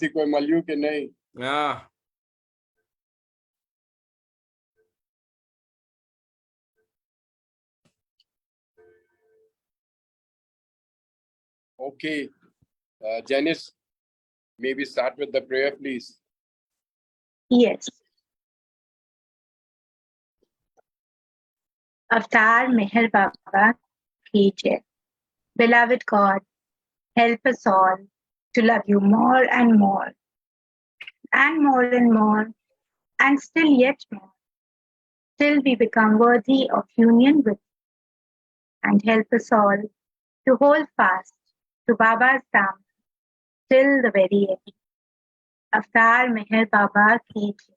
थी कोई मल्यू के नहीं? हाँ Okay, Janice, maybe start with the prayer, please. Yes. Avatar Meher Baba ki jai. Beloved God, help us all to love you more and more, and more and more, and still yet more, till we become worthy of union with you. And help us all to hold fast to Baba's thumb till the very end. Avatar Meher Baba ki jai.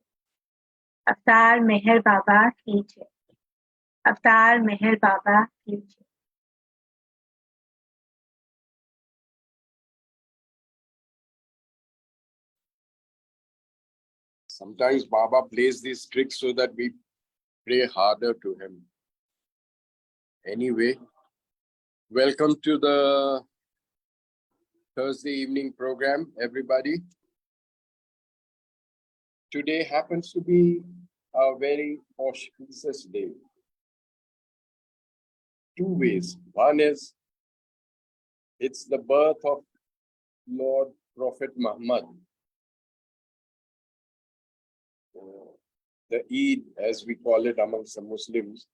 Avatar Meher Baba ki jai. Avatar Meher Baba ki jai. Sometimes Baba plays these tricks so that we pray harder to him. Anyway, welcome to the Thursday evening program, everybody. Today happens to be a very auspicious day. Two ways. One is it's the birth of Lord Prophet Muhammad. The Eid, as we call it amongst the Muslims,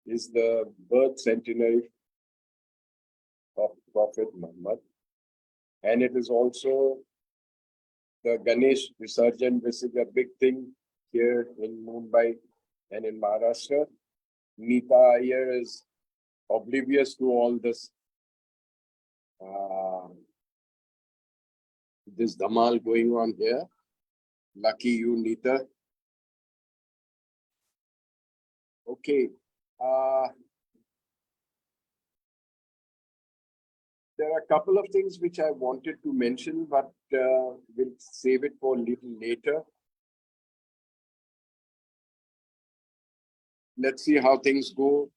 is the birth centenary of Prophet Muhammad. And it is also the Ganesh Visarjan, which is a big thing here in Mumbai and in Maharashtra. Neeta Iyer is oblivious to all this this dhamal going on here. Lucky you, Neeta. Okay. There are a couple of things which I wanted to mention, but we'll save it for a little later. Let's see how things go.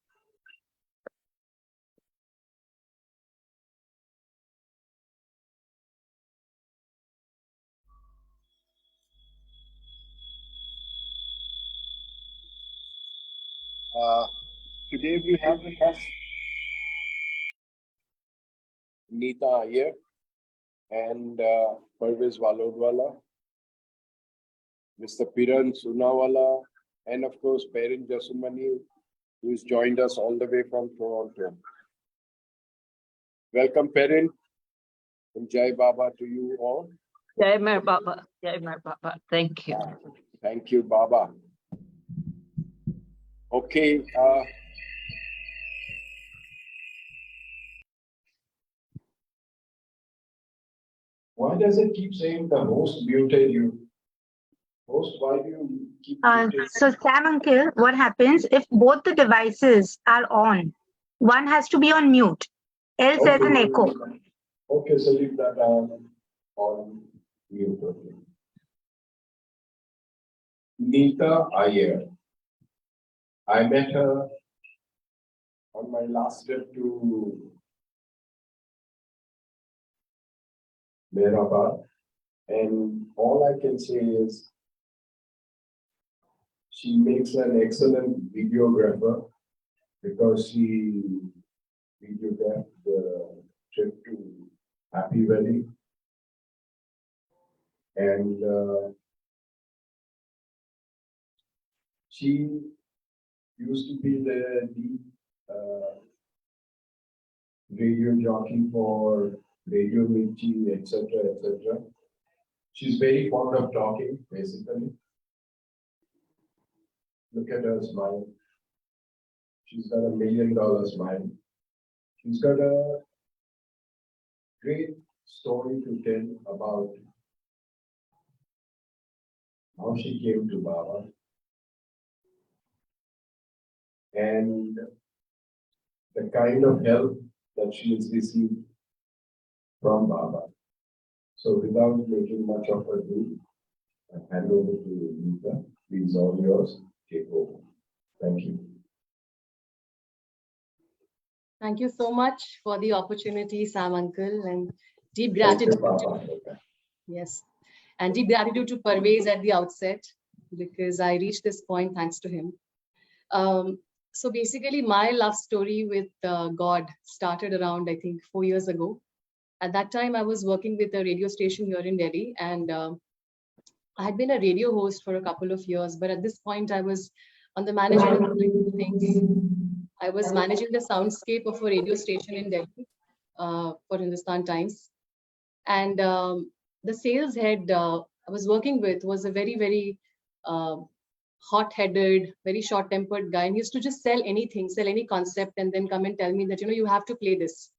Today we have with us Neeta Iyer and Parvez Walodwala, Mr. Piran Sunawala, and of course Perin Jasumani, who has joined us all the way from Toronto. Welcome, Perin, and Jai Baba to you all. Jai Meher Baba. Jai Meher Baba. Thank you. Thank you, Baba. Okay. Why does it keep saying the host muted you? Host, why do you keep muted? So Sam Uncle, what happens if both the devices are on? One has to be on mute, else there's an echo. Okay, so leave that on mute. Okay. Neeta Iyer. I met her on my last trip to Mehrabad, and all I can say is she makes an excellent videographer because she videographed the trip to Happy Valley, and she used to be the radio jockey for Radio Mirchi, etc., etc. She's very fond of talking, basically. Look at her smile. She's got $1 million smile. She's got a great story to tell about how she came to Baba and the kind of help that she has received from Baba. So without making much of ado, I hand over to Neeta. Please, all yours. Take over. Thank you. Thank you so much for the opportunity, Sam Uncle, and deep gratitude. Thank you, Baba. Yes. And deep gratitude to Parvez at the outset, because I reached this point thanks to him. So basically, my love story with God started around, I think, 4 years ago. At that time, I was working with a radio station here in Delhi, and I had been a radio host for a couple of years. But at this point, I was on the management side of things. I was managing the soundscape of a radio station in Delhi for Hindustan Times. And the sales head I was working with was a very, very hot-headed, very short-tempered guy. And he used to just sell anything, sell any concept, and then come and tell me that, you have to play this.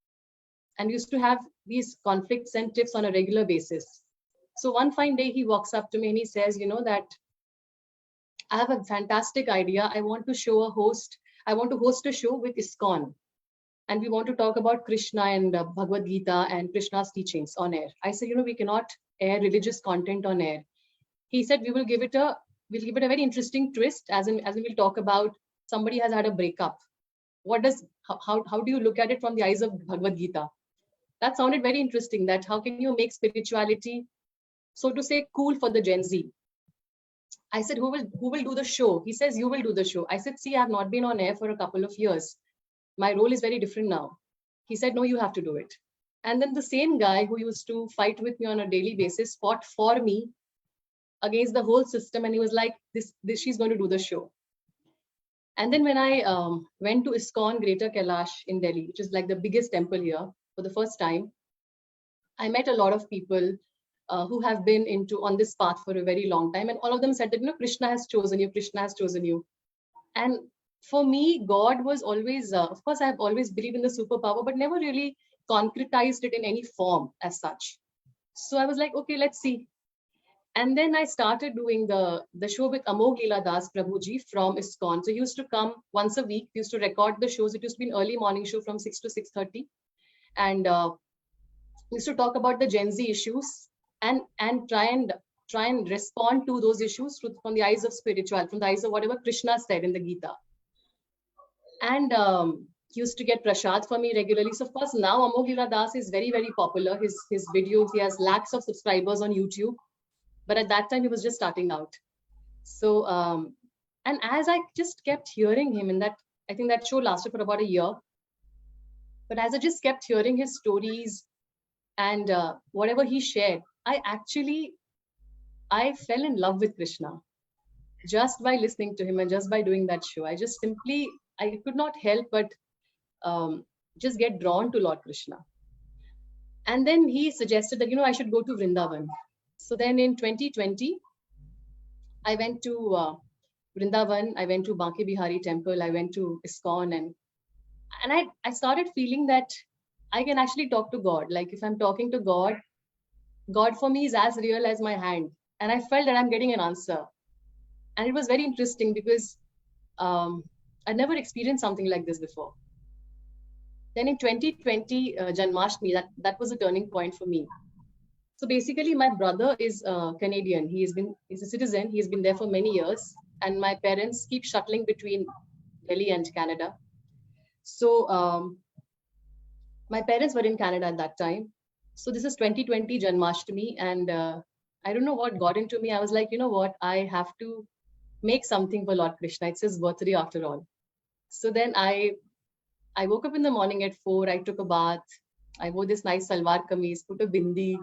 And used to have these conflicts and tips on a regular basis. So one fine day, he walks up to me and he says, that I have a fantastic idea. I want to host a show with ISKCON. And we want to talk about Krishna and Bhagavad Gita and Krishna's teachings on air. I said, we cannot air religious content on air. He said, we'll give it a very interesting twist, as in we'll talk about somebody has had a breakup. How do you look at it from the eyes of Bhagavad Gita? That sounded very interesting, that how can you make spirituality, so to say, cool for the Gen Z? I said, who will do the show? He says, you will do the show. I said, see, I have not been on air for a couple of years. My role is very different now. He said, no, you have to do it. And then the same guy who used to fight with me on a daily basis fought for me against the whole system. And he was like, this she's going to do the show. And then when I went to ISKCON Greater Kailash in Delhi, which is like the biggest temple here, for the first time, I met a lot of people who have been on this path for a very long time. And all of them said that, Krishna has chosen you, Krishna has chosen you. And for me, God was always, of course, I have always believed in the superpower, but never really concretized it in any form as such. So I was like, okay, let's see. And then I started doing the show with Amogh Leela Das Prabhuji from ISKCON. So he used to come once a week. He used to record the shows. It used to be an early morning show from 6 to 6:30. And he used to talk about the Gen Z issues and try and respond to those issues from the eyes of spiritual, from the eyes of whatever Krishna said in the Gita. And he used to get prasad for me regularly. So of course, now Amogh Leela Das is very, very popular. His videos, he has lakhs of subscribers on YouTube. But at that time, he was just starting out. So, and as I just kept hearing him I think that show lasted for about a year. But as I just kept hearing his stories and whatever he shared, I fell in love with Krishna just by listening to him and just by doing that show. I could not help but just get drawn to Lord Krishna. And then he suggested that, I should go to Vrindavan. So then in 2020, I went to Vrindavan, I went to Banke Bihari temple, I went to ISKCON, and I started feeling that I can actually talk to God. Like if I'm talking to God, God for me is as real as my hand. And I felt that I'm getting an answer. And it was very interesting because I'd never experienced something like this before. Then in 2020, Janmashtami, that was a turning point for me. So basically, my brother is Canadian. He's a citizen. He's been there for many years. And my parents keep shuttling between Delhi and Canada. So my parents were in Canada at that time. So this is 2020 Janmashtami. And I don't know what got into me. I was like, you know what? I have to make something for Lord Krishna. It's his birthday after all. So then I woke up in the morning at 4. I took a bath. I wore this nice salwar kameez, put a bindi.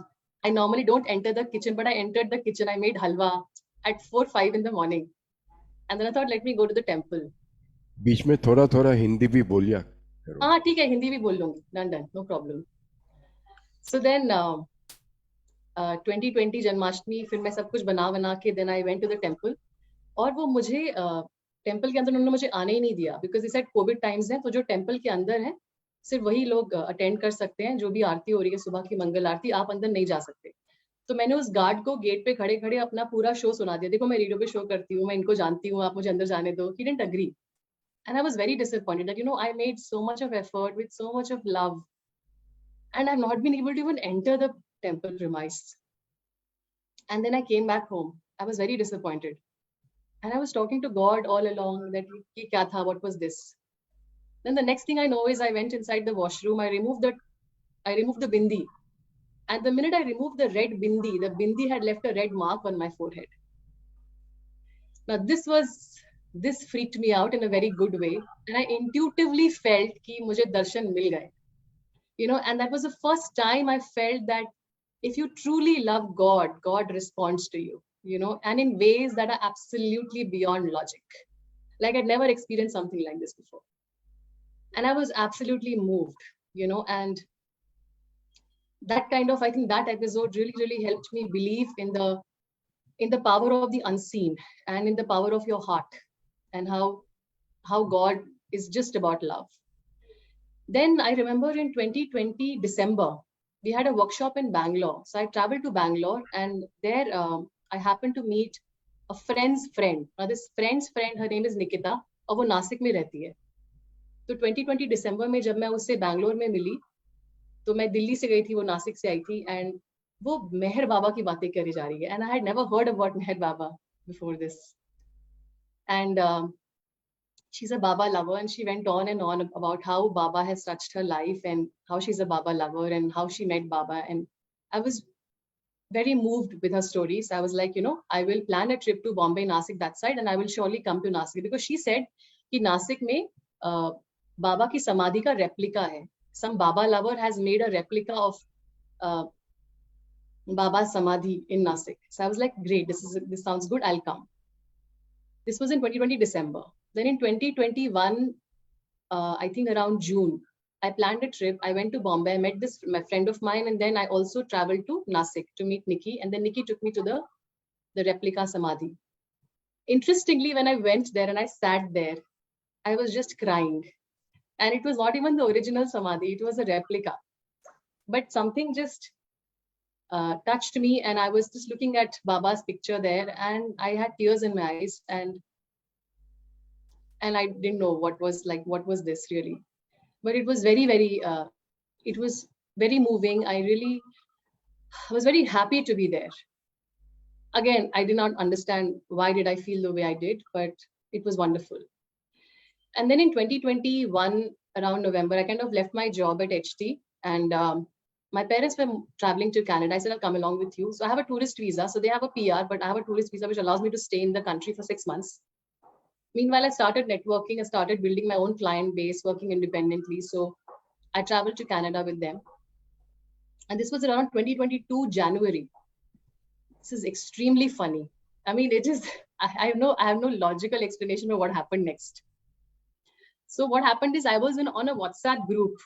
I normally don't enter the kitchen, but I entered the kitchen. I made halwa at 4-5 in the morning. And then I thought, let me go to the temple. बीच में थोड़ा हिंदी भी बोलिया करो. हाँ ठीक है, हिंदी भी बोल लूंगी. Done, no problem. So then 2020 Janmashtami, फिर मैं सब कुछ बना के then I went to the temple. और वो मुझे टेम्पल के अंदर उन्होंने मुझे आने ही नहीं दिया, बिकॉज इस कोविड टाइम्स है, तो जो टेम्पल के अंदर है सिर्फ वही लोग अटेंड कर सकते हैं, जो भी आरती हो रही है सुबह की मंगल आरती, आप अंदर नहीं जा सकते. तो मैंने उस गार्ड को गेट पे खड़े खड़े अपना पूरा शो सुना दिया, देखो मैं रेडियो पे शो करती हूँ, मैं इनको जानती हूँ, आप मुझे अंदर जाने दो. He didn't agree. And I was very disappointed that, I made so much of effort with so much of love, and I've not been able to even enter the temple premise. And then I came back home. I was very disappointed. And I was talking to God all along that, ki kya tha, what was this? Then the next thing I know is I went inside the washroom. I removed the bindi. And the minute I removed the bindi had left a red mark on my forehead. Now this freaked me out in a very good way, and I intuitively felt कि मुझे दर्शन मिल गए. And that was the first time I felt that if you truly love God, God responds to you, and in ways that are absolutely beyond logic. Like I'd never experienced something like this before. And I was absolutely moved, and that I think that episode really, really helped me believe in the power of the unseen and in the power of your heart, and how God is just about love. Then I remember in 2020 December, we had a workshop in Bangalore. So I traveled to Bangalore, and there I happened to meet a friend's friend. Now this friend's friend, her name is Nikita, और वो नासिक में रहती है. तो 2020 December में जब मैं उससे बैंगलोर में मिली, तो मैं दिल्ली से गई थी, वो नासिक से आई थी, and वो मेहर बाबा की बातें करी जा रही है. And I had never heard about Meher Baba before this. And she's a Baba lover, and she went on and on about how Baba has touched her life and how she's a Baba lover and how she met Baba. And I was very moved with her stories. I was like, I will plan a trip to Bombay, Nasik, that side, and I will surely come to Nasik, because she said कि Nasik में Baba की समाधि का replica है. Some Baba lover has made a replica of Baba's samadhi in Nasik. So I was like, great, this sounds good, I'll come. This was in 2020 December. Then in 2021, I think around June, I planned a trip. I went to Bombay. I met my friend of mine, and then I also traveled to Nasik to meet Nikki. And then Nikki took me to the replica samadhi. Interestingly, when I went there and I sat there, I was just crying. And it was not even the original samadhi, it was a replica. But something just touched me, and I was just looking at Baba's picture there, and I had tears in my eyes, and I didn't know what was this really. But it was very, very, it was very moving. I was very happy to be there. Again, I did not understand why did I feel the way I did, but it was wonderful. And then in 2021, around November, I kind of left my job at HT, and my parents were traveling to Canada. I said, I'll come along with you. So I have a tourist visa. So they have a PR, but I have a tourist visa, which allows me to stay in the country for 6 months. Meanwhile, I started networking. I started building my own client base, working independently. So I traveled to Canada with them. And this was around 2022 January. This is extremely funny. I mean, it is, I have no logical explanation of what happened next. So what happened is I was on a WhatsApp group.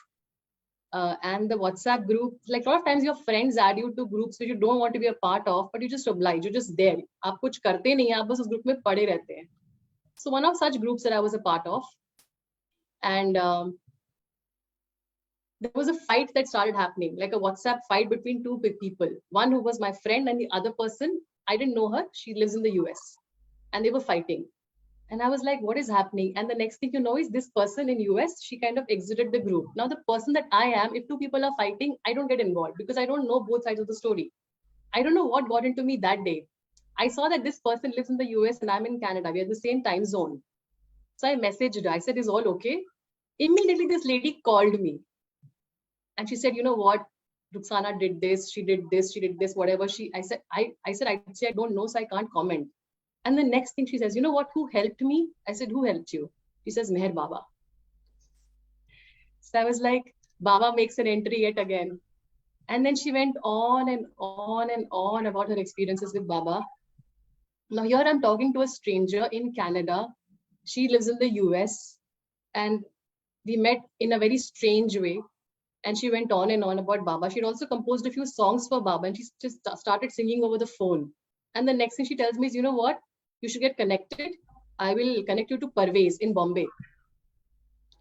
And the WhatsApp group, like a lot of times your friends add you to groups which you don't want to be a part of, but you just oblige, you're just there. आप कुछ करते नहीं, आप बस उस group में पड़े रहते हैं. So one of such groups that I was a part of, and there was a fight that started happening, like a WhatsApp fight between two people. One who was my friend, and the other person, I didn't know her. She lives in the US, and they were fighting. And I was like, what is happening? And the next thing you know is this person in US, she kind of exited the group. Now the person that I am, if two people are fighting, I don't get involved because I don't know both sides of the story. I don't know what got into me that day. I saw that this person lives in the US and I'm in Canada. We are the same time zone. So I messaged her. I said, is all okay? Immediately this lady called me. And she said, you know what? Rukhsana did this, she did this, whatever. I said, I don't know, so I can't comment. And the next thing she says, you know what, who helped me? I said, who helped you? She says, Meher Baba. So I was like, Baba makes an entry yet again. And then she went on and on and on about her experiences with Baba. Now here I'm talking to a stranger in Canada. She lives in the US, and we met in a very strange way. And she went on and on about Baba. She'd also composed a few songs for Baba, and she just started singing over the phone. And the next thing she tells me is, you know what? You should get connected. I will connect you to Parvez in Bombay.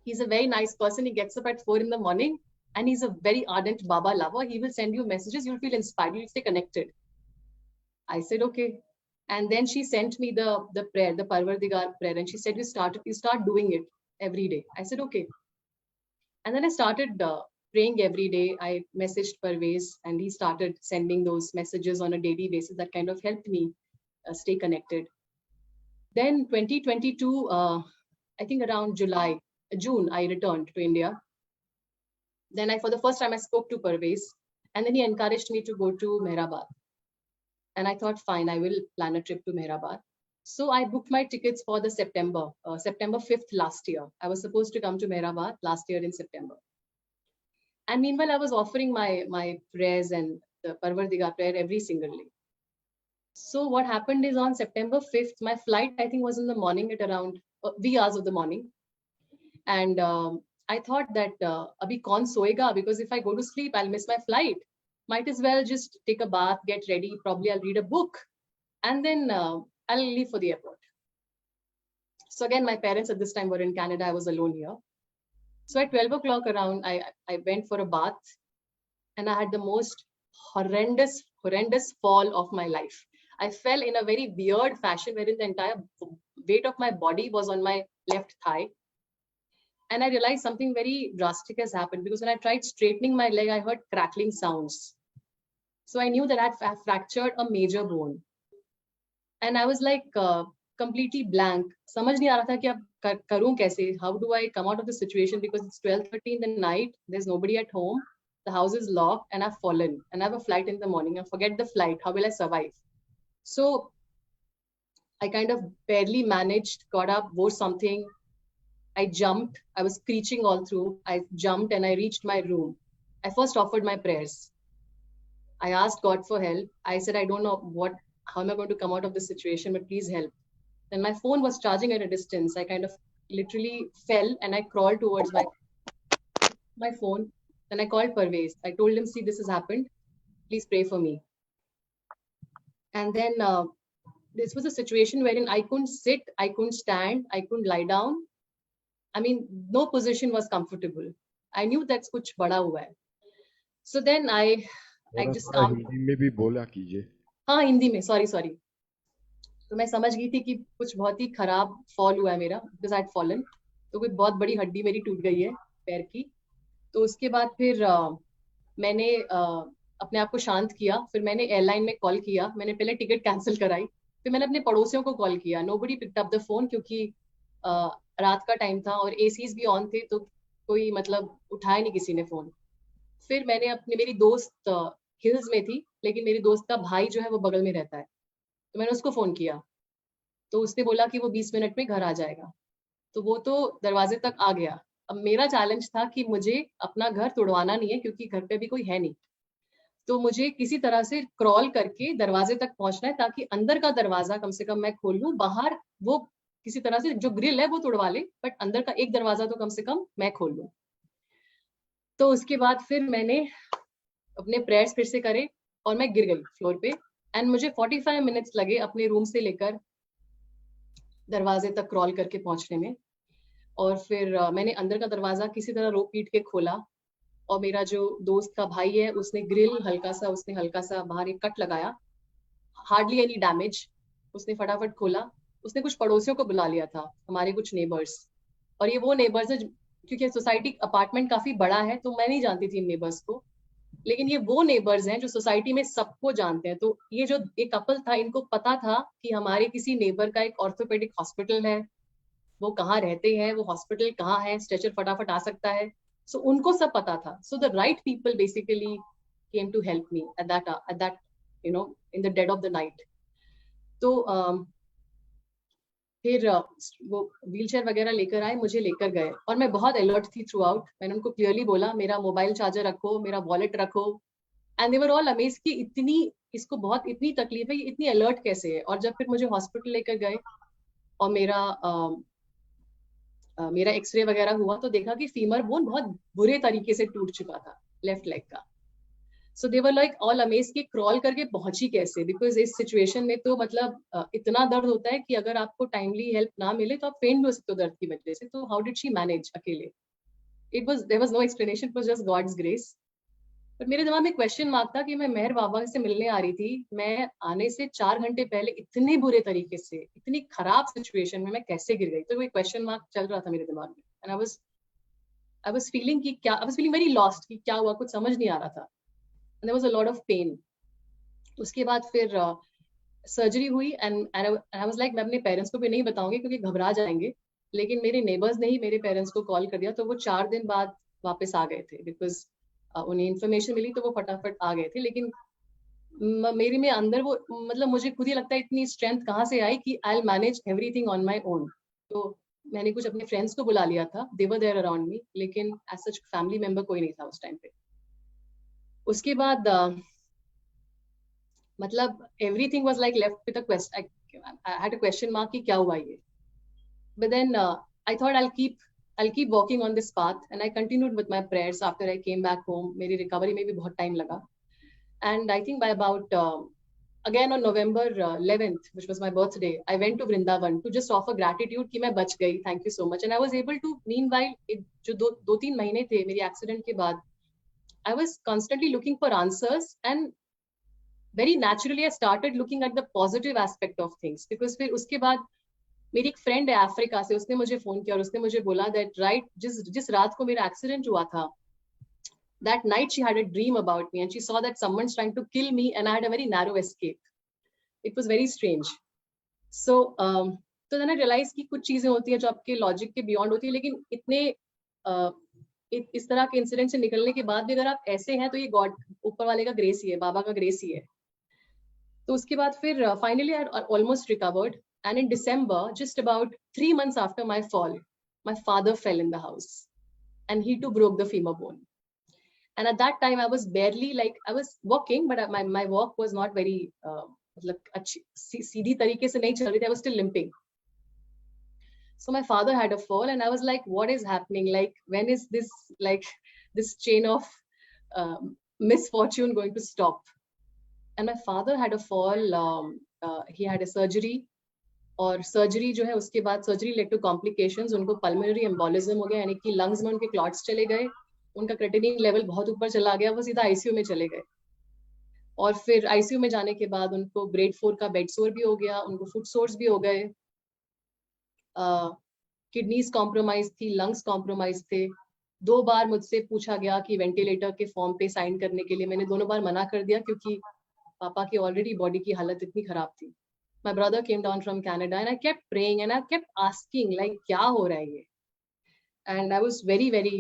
He's a very nice person. He gets up at 4 in the morning, and he's a very ardent Baba lover. He will send you messages. You'll feel inspired. You'll stay connected. I said, okay. And then she sent me the prayer, the Parvardigar prayer. And she said, you start doing it every day. I said, okay. And then I started praying every day. I messaged Parvez, and he started sending those messages on a daily basis. That kind of helped me stay connected. Then 2022, I think around June, I returned to India. Then for the first time, I spoke to Parvez. And then he encouraged me to go to Mehrabad. And I thought, fine, I will plan a trip to Mehrabad. So I booked my tickets for the September 5th last year. I was supposed to come to Mehrabad last year in September. And meanwhile, I was offering my prayers and the Parvardiga prayer every single day. So what happened is on September 5th, my flight, I think, was in the morning at around wee hours of the morning. And I thought that abhi kaun soega, because if I go to sleep, I'll miss my flight. Might as well just take a bath, get ready. Probably I'll read a book, and then I'll leave for the airport. So again, my parents at this time were in Canada. I was alone here. So at 12 o'clock around, I went for a bath, and I had the most horrendous fall of my life. I fell in a very weird fashion wherein the entire weight of my body was on my left thigh. And I realized something very drastic has happened, because when I tried straightening my leg, I heard crackling sounds. So I knew that I had fractured a major bone. And I was like completely blank. Samajh nahi aa raha tha ki ab karun kaise? How do I come out of the situation? Because it's 12:30 in the night. There's nobody at home. The house is locked, and I've fallen. And I have a flight in the morning. I forget the flight. How will I survive? So I kind of barely managed, got up, wore something. I jumped. I was screeching all through. I jumped and I reached my room. I first offered my prayers. I asked God for help. I said, I don't know how am I going to come out of this situation, but please help. Then my phone was charging at a distance. I kind of literally fell and I crawled towards my phone. Then I called Parvez. I told him, see, this has happened. Please pray for me. And then this was a situation wherein I couldn't sit, I couldn't stand, I couldn't lie down. I mean, no position was comfortable. I knew that's kuch bada hua hai. So then I just Hindi में भी बोला कीजिए. हाँ हिंदी में sorry तो मैं समझ गई थी कि कुछ बहुत ही खराब फॉल हुआ है मेरा, because I had fallen. तो कोई बहुत बड़ी हड्डी मेरी टूट गई है पैर की. तो उसके बाद फिर मैंने अपने आप को शांत किया. फिर मैंने एयरलाइन में कॉल किया. मैंने पहले टिकट कैंसिल कराई. फिर मैंने अपने पड़ोसियों को कॉल किया. Nobody picked up the phone, क्योंकि रात का टाइम था और एसीज भी ऑन थे, तो कोई मतलब उठाया नहीं किसी ने फोन. फिर मैंने मेरी दोस्त हिल्स में थी, लेकिन मेरी दोस्त का भाई जो है वो बगल में रहता है, तो मैंने उसको फोन किया. तो उसने बोला कि वो 20 मिनट में घर आ जाएगा. तो वो तो दरवाजे तक आ गया. अब मेरा चैलेंज था कि मुझे अपना घर तोड़वाना नहीं है, क्योंकि घर पे भी कोई है नहीं. तो मुझे किसी तरह से क्रॉल करके दरवाजे तक पहुंचना है, ताकि अंदर का दरवाजा कम से कम मैं खोल लूं. बाहर वो किसी तरह से जो ग्रिल है वो तोड़वा ले, बट अंदर का एक दरवाजा तो कम से कम मैं खोल लूं. तो उसके बाद फिर मैंने अपने प्रेयर्स फिर से करे और मैं गिर गई फ्लोर पे. एंड मुझे 45 मिनट्स लगे अपने रूम से लेकर दरवाजे तक क्रॉल करके पहुंचने में. और फिर मैंने अंदर का दरवाजा किसी तरह रोक पीट के खोला. और मेरा जो दोस्त का भाई है, उसने हल्का सा बाहर एक कट लगाया. Hardly any damage. उसने फटाफट खोला. उसने कुछ पड़ोसियों को बुला लिया था, हमारे कुछ नेबर्स. और ये वो नेबर्स है, क्योंकि सोसाइटी अपार्टमेंट काफी बड़ा है, तो मैं नहीं जानती थी इन नेबर्स को, लेकिन ये वो नेबर्स हैं जो सोसाइटी में सबको जानते हैं. तो ये जो एक कपल था, इनको पता था कि हमारे किसी नेबर का एक ऑर्थोपेडिक हॉस्पिटल है, वो कहाँ रहते हैं, वो हॉस्पिटल कहाँ है, स्ट्रेचर फटाफट आ सकता है. सो उनको सब पता था. So the right people basically came to help me at that in the dead of the night. तो फिर वो व्हीलचेयर वगैरह लेकर आए, मुझे लेकर गए, और मैं बहुत अलर्ट थी थ्रू आउट. मैंने उनको क्लियरली बोला, मेरा मोबाइल चार्जर रखो, मेरा वॉलेट रखो. And they were all amazed कि इतनी तकलीफ है, ये इतनी अलर्ट कैसे है. और जब फिर मुझे हॉस्पिटल लेकर गए और मेरा एक्सरे वगैरह हुआ, तो देखा कि फीमर बोन बहुत बुरे तरीके से टूट चुका था लेफ्ट लेग का. सो दे वर लाइक ऑल अमेज्ड कि क्रॉल करके पहुंची कैसे, बिकॉज इस सिचुएशन में तो मतलब इतना दर्द होता है कि अगर आपको टाइमली हेल्प ना मिले तो आप फेंट भी हो सकते हो दर्द की वजह से. तो हाउ डिड शी मैनेज अकेले? There was no explanation, it was just God's grace. But मेरे दिमाग में क्वेश्चन मार्क था कि मैं मेहर बाबा से मिलने आ रही थी. मैं आने से 4 घंटे पहले इतने बुरे तरीके से, इतनी खराब सिचुएशन में मैं कैसे गिर गई? तो वो क्वेश्चन मार्क चल रहा था मेरे दिमाग में. And I was feeling very lost कि क्या हुआ, कुछ समझ नहीं आ रहा था. And there was a lot of pain. उसके बाद फिर सर्जरी हुई and I was like, मैं अपने पेरेंट्स को भी नहीं बताऊंगी क्योंकि घबरा जाएंगे. लेकिन मेरे नेबर्स ने ही मेरे पेरेंट्स को कॉल कर दिया, तो वो 4 दिन बाद वापस आ गए थे, बिकॉज उन्हें इन्फॉर्मेशन मिली तो वो फटाफट आ गए थे, लेकिन मेरे में अंदर वो मतलब मुझे खुद ही लगता है इतनी स्ट्रेंथ कहाँ से आई कि I manage everything on my own. तो मैंने कुछ अपने फ्रेंड्स को बुला लिया था, दे वर देयर अराउंड मी, लेकिन एज सच फैमिली मेंबर कोई नहीं था उस टाइम पे। उसके बाद मतलब everything was like left with a question, I had a question mark कि क्या हुआ ये। But then I thought I'll keep walking on this path, and I continued with my prayers after I came back home. मेरी recovery में भी बहुत time लगा, and I think by about again on November 11th, which was my birthday, I went to Vrindavan to just offer gratitude कि मैं बच गई, thank you so much, and I was able to meanwhile जो दो तीन महीने थे मेरी accident के बाद, I was constantly looking for answers, and very naturally I started looking at the positive aspect of things, because फिर उसके बाद मेरी एक फ्रेंड है अफ्रीका से, उसने मुझे फोन किया और उसने मुझे बोला दैट राइट जिस रात को मेरा एक्सीडेंट हुआ था, that night she had a dream about me and she saw that someone's trying to kill me and I had a very narrow escape. It was very strange. So तो then I realized कि कुछ चीजें होती हैं जो आपके logic के beyond होती है, लेकिन इतने इस तरह के इंसिडेंट से निकलने के बाद भी अगर आप ऐसे हैं तो ये गॉड, ऊपर वाले का ग्रेस ही है, बाबा का ग्रेस ही है। तो उसके बाद फिर finally I almost recovered. And in December, just about 3 months after my fall, my father fell in the house and he too broke the femur bone. And at that time, I was barely, like, I was walking, but my walk was not very, like, सीधी तरीके से नहीं चल रही थी. I was still limping. So my father had a fall and I was like, what is happening? Like, when is this, like, this chain of misfortune going to stop? And my father had a fall. He had a surgery. और surgery जो है उसके बाद surgery led to complications, उनको pulmonary embolism हो गया, यानी कि लंग्स में उनके क्लॉट्स चले गए, उनका क्रिएटिनिन लेवल बहुत ऊपर चला गया, वो सीधा आईसीयू में चले गए। और फिर आईसीयू में जाने के बाद उनको ग्रेड 4 का बेड सोर भी हो गया, उनको फुट सोर्स भी हो गए, किडनीज कॉम्प्रोमाइज थी, लंग्स कॉम्प्रोमाइज थे। 2 बार मुझसे पूछा गया कि वेंटिलेटर के फॉर्म पे साइन करने के लिए, मैंने दोनों बार मना कर दिया क्योंकि पापा की ऑलरेडी बॉडी की हालत इतनी खराब थी। My brother came down from Canada and I kept praying and I kept asking, like, क्या हो रहा है ये? And I was very, very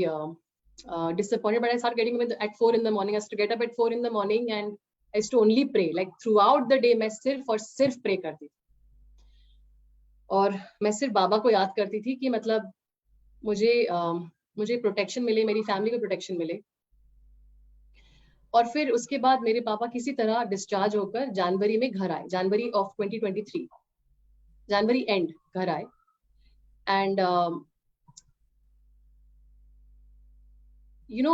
disappointed, but I started getting up at 4 in the morning. I used to get up at 4 in the morning and I used to only pray. Like, throughout the day, मैं सिर्फ और सिर्फ pray करती थी। और मैं सिर्फ बाबा को याद करती थी कि मतलब मुझे प्रोटेक्शन मिले, मेरी फैमिली को प्रोटेक्शन मिले। और फिर उसके बाद मेरे पापा किसी तरह डिस्चार्ज होकर जनवरी में घर आए, जनवरी ऑफ 2023, जनवरी एंड घर आए। एंड यू नो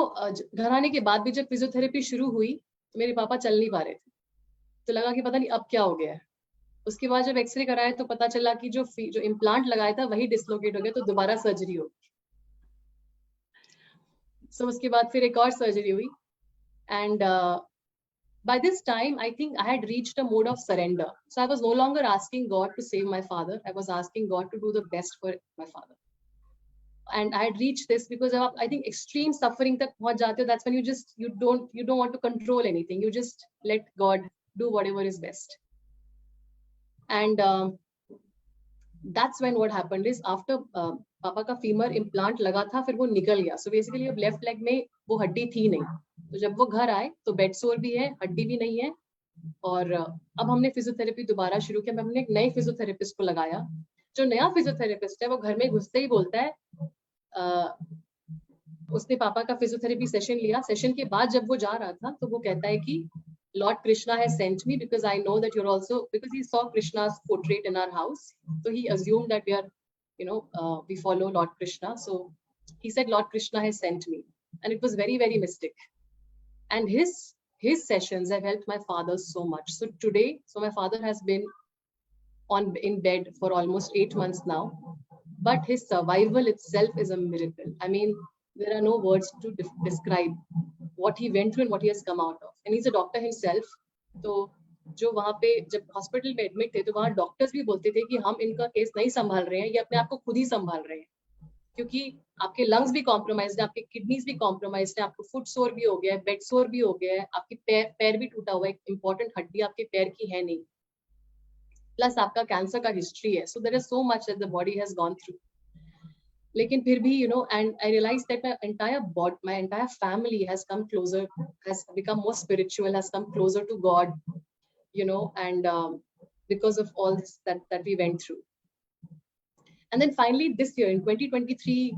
घर आने के बाद भी जब फिजियोथेरेपी शुरू हुई तो मेरे पापा चल नहीं पा रहे थे, तो लगा कि पता नहीं अब क्या हो गया है। उसके बाद जब एक्सरे कराया तो पता चला कि जो इम्प्लांट लगाया था वही डिसलोकेट हो गया, तो दोबारा सर्जरी होगी। सो उसके बाद फिर एक और सर्जरी हुई। And by this time, I think I had reached a mode of surrender. So I was no longer asking God to save my father. I was asking God to do the best for my father. And I had reached this because I think extreme suffering tak pahunch jate ho. That's when you don't want to control anything. You just let God do whatever is best. And that's when what happened is after पापा का femur implant लगा था, फिर वो निकल गया। So basically अब left leg में वो हड्डी थी नहीं, तो जब वो घर आए तो बेड सोर भी है, हड्डी भी नहीं है। और अब हमने फिजियोथेरेपी दोबारा शुरू किया। हमने एक नए फिजियोथेरेपिस्ट को लगाया। जो नया फिजियोथेरेपिस्ट है वो घर में घुसते ही बोलता है, उसने पापा का फिजियोथेरेपी सेशन लिया। सेशन के बाद जब वो जा रहा था तो वो कहता है कि Lord Krishna has sent me because I know that you're also, because he saw Krishna's portrait in our house, so he assumed that we are, we follow Lord Krishna. So he said Lord Krishna has sent me, and it was very, very mystic. And his sessions have helped my father so much. So today, my father has been in bed for almost 8 months now, but his survival itself is a miracle. I mean, there are no words to describe what he went through and what he has come out of. And he's a doctor himself. तो जो वहाँ पे जब hospital में admit थे तो वहाँ doctors भी बोलते थे कि हम इनका केस नहीं संभाल रहे हैं, ये अपने आप को खुद ही संभाल रहे हैं, क्योंकि आपके लंग्स भी कॉम्प्रोमाइज्ड है, आपके किडनीज भी कॉम्प्रोमाइज्ड है, आपको फुट सोर भी हो गया है, बेड सोर भी हो गया है, आपकी पैर भी टूटा हुआ है, एक इंपॉर्टेंट हड्डी आपके पैर की है नहीं, प्लस आपका कैंसर का हिस्ट्री है। So there is so much that the body has gone through. लेकिन फिर भी, you know, and I realized that my entire family has come closer, has become more spiritual, has come closer to God, you know, and because of all this that we went through. And then finally this year in 2023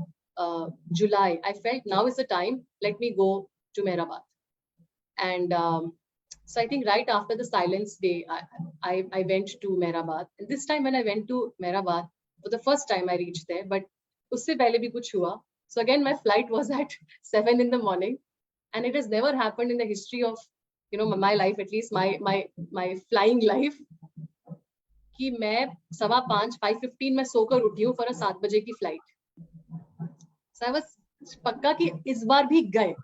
July, I felt now is the time, let me go to Mehrabad. And so I think right after the silence day, I went to Mehrabad. And this time when I went to Mehrabad, for the first time I reached there, but usse pehle bhi kuch hua. So again, my flight was at 7 in the morning, and it has never happened in the history of, you know, my life, at least my flying life, कि मैं 5:15 5:15 में सोकर उठी हूँ for a 7 बजे की flight. So I was पक्का कि इस बार भी गए,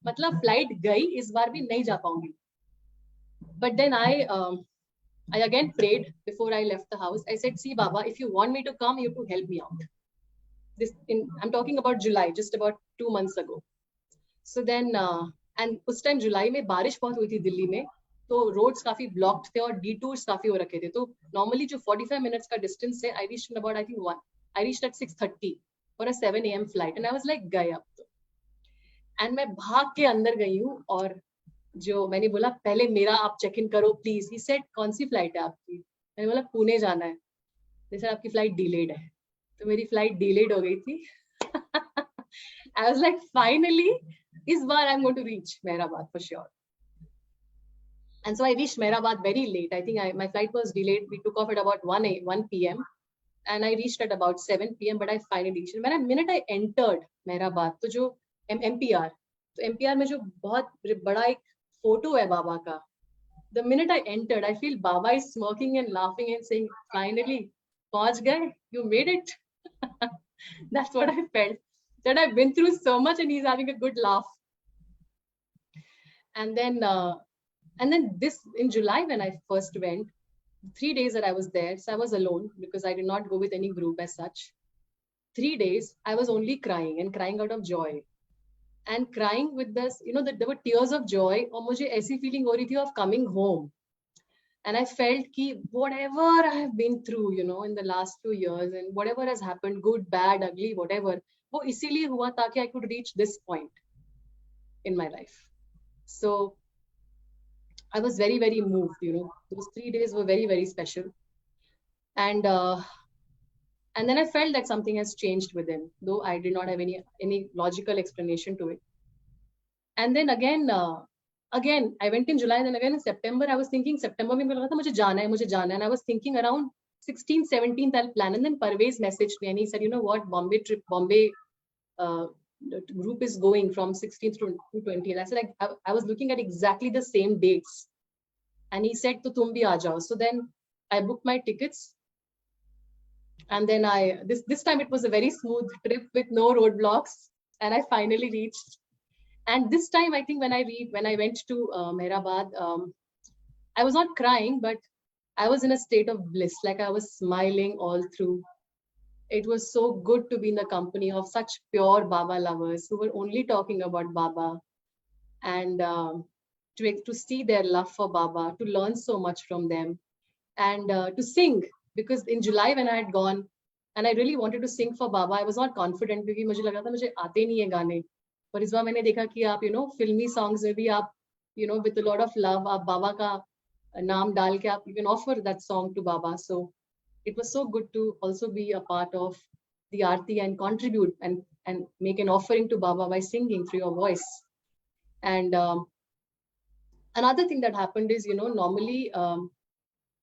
मतलब flight गई, इस बार भी नहीं जा पाऊंगी. But then I again prayed before I left the house. I said, see, Baba, if you want me to come, you have to help me out. I'm talking about July, just about 2 months ago. So then, and उस time July में बारिश बहुत हुई थी दिल्ली में, तो roads काफी blocked थे और detours काफी हो रखे थे. तो normally जो 45 minutes का distance है, I reached in about, I think, I reached at 6:30 for a 7 a.m. flight. And I was like, गए अब तो. And मैं भाग के अंदर गई हूँ और जो मैंने बोला पहले मेरा आप चेक इन करो प्लीज. ही सेड कौन सी फ्लाइट है आपकी? मैंने बोला पुणे जाना है. जैसे आपकी फ्लाइट डिलेड है. तो मेरी फ्लाइट डिलेड हो गई थी. आई वाज लाइक फाइनली इस बार I am going to reach Mehrabad for sure. And so I reached Mehrabad very late. I think my flight was delayed. We took off at about 1 p.m. and I reached at about 7 p.m. But I finally reached. When the minute I entered Mehrabad, तो जो MPR, तो MPR में जो बहुत बड़ा एक photo है बाबा का. The minute I entered, I feel Baba is smirking and laughing and saying, finally, पहुंच गए, you made it. That's what I felt. That I've been through so much and he's having a good laugh. And then this in July when I first went, 3 days that I was there, so I was alone because I did not go with any group as such. 3 days, I was only crying and crying out of joy. And crying with this, you know, that there were tears of joy, और मुझे ऐसी feeling हो रही थी of coming home. And I felt कि whatever I have been through, you know, in the last few years, and whatever has happened, good, bad, ugly, whatever, वो इसीलिए हुआ ताकि I could reach this point in my life. So I was very, very moved, you know. Those 3 days were very, very special. And then I felt that something has changed within, though I did not have any logical explanation to it. And then again I went in July, then again in September, I was thinking September में मुझे लगा था मुझे जाना है, and I was thinking around 16th 17th I'll plan. And then Parvez messaged me and he said, you know what, Bombay group is going from 16th to 20th. I said, I was looking at exactly the same dates, and he said to tum bhi aa jao. So then I booked my tickets, and then this time it was a very smooth trip with no roadblocks, and I finally reached. And this time I think when I went to Mehrabad, I was not crying, but I was in a state of bliss, like I was smiling all through. It was so good to be in the company of such pure Baba lovers who were only talking about Baba, and to see their love for Baba, to learn so much from them, and to sing. Because in July when I had gone and I really wanted to sing for Baba, I was not confident because मुझे लगा था मुझे आते नहीं है गाने. पर इस बार मैंने देखा कि आप, you know, filmy songs में भी आप, you know, with a lot of love, आप बाबा का नाम डाल के आप, you can offer that song to Baba. So it was so good to also be a part of the Aarti and contribute and make an offering to Baba by singing through your voice. And another thing that happened is, you know, normally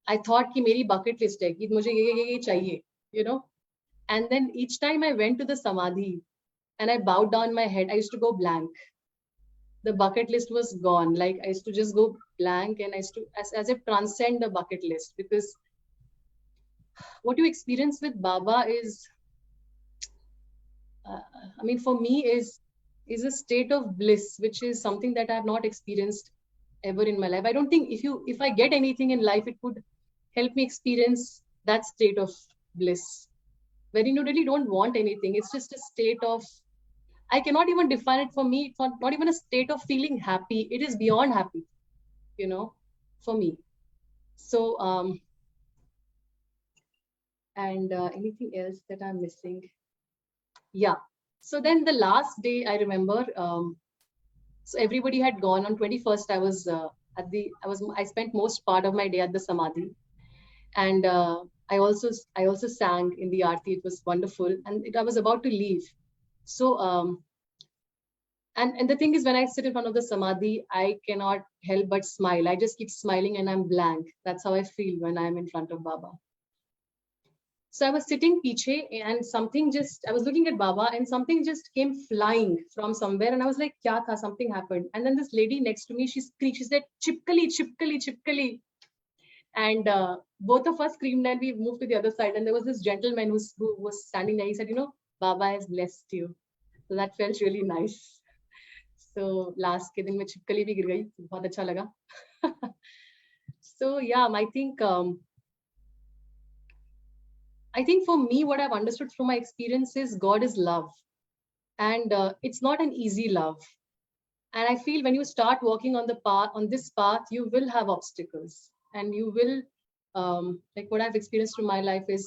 I thought कि मेरी bucket list है कि मुझे ये चाहिए, you know. And then each time I went to the Samadhi and I bowed down my head, I used to go blank. The bucket list was gone. Like I used to just go blank, and I used to as if transcend the bucket list, because what you experience with Baba is, I mean, for me is a state of bliss, which is something that I have not experienced ever in my life. I don't think if I get anything in life, it could help me experience that state of bliss, wherein you really don't want anything. It's just a state of, I cannot even define it. For me, it's not even a state of feeling happy. It is beyond happy, you know, for me. So, and anything else that I'm missing? Yeah. So then the last day I remember, so everybody had gone. On 21st, I spent most part of my day at the Samadhi. And I also sang in the Aarti. It was wonderful. And I was about to leave. So, and the thing is, when I sit in front of the Samadhi, I cannot help but smile. I just keep smiling and I'm blank. That's how I feel when I'm in front of Baba. So I was sitting piche and I was looking at Baba and something just came flying from somewhere. And I was like, kya tha? Something happened. And then this lady next to me, she screamed, she said, Chipkali, Chipkali, Chipkali. And both of us screamed and we moved to the other side. And there was this gentleman who was standing there. He said, Baba has blessed you. So that felt really nice. So last ke din mein chipkali bhi gir gayi. Bahut acha laga. So yeah, I think for me, what I've understood from my experience is God is love. And it's not an easy love. And I feel when you start walking on this path, you will have obstacles. And you will, like what I've experienced through my life is,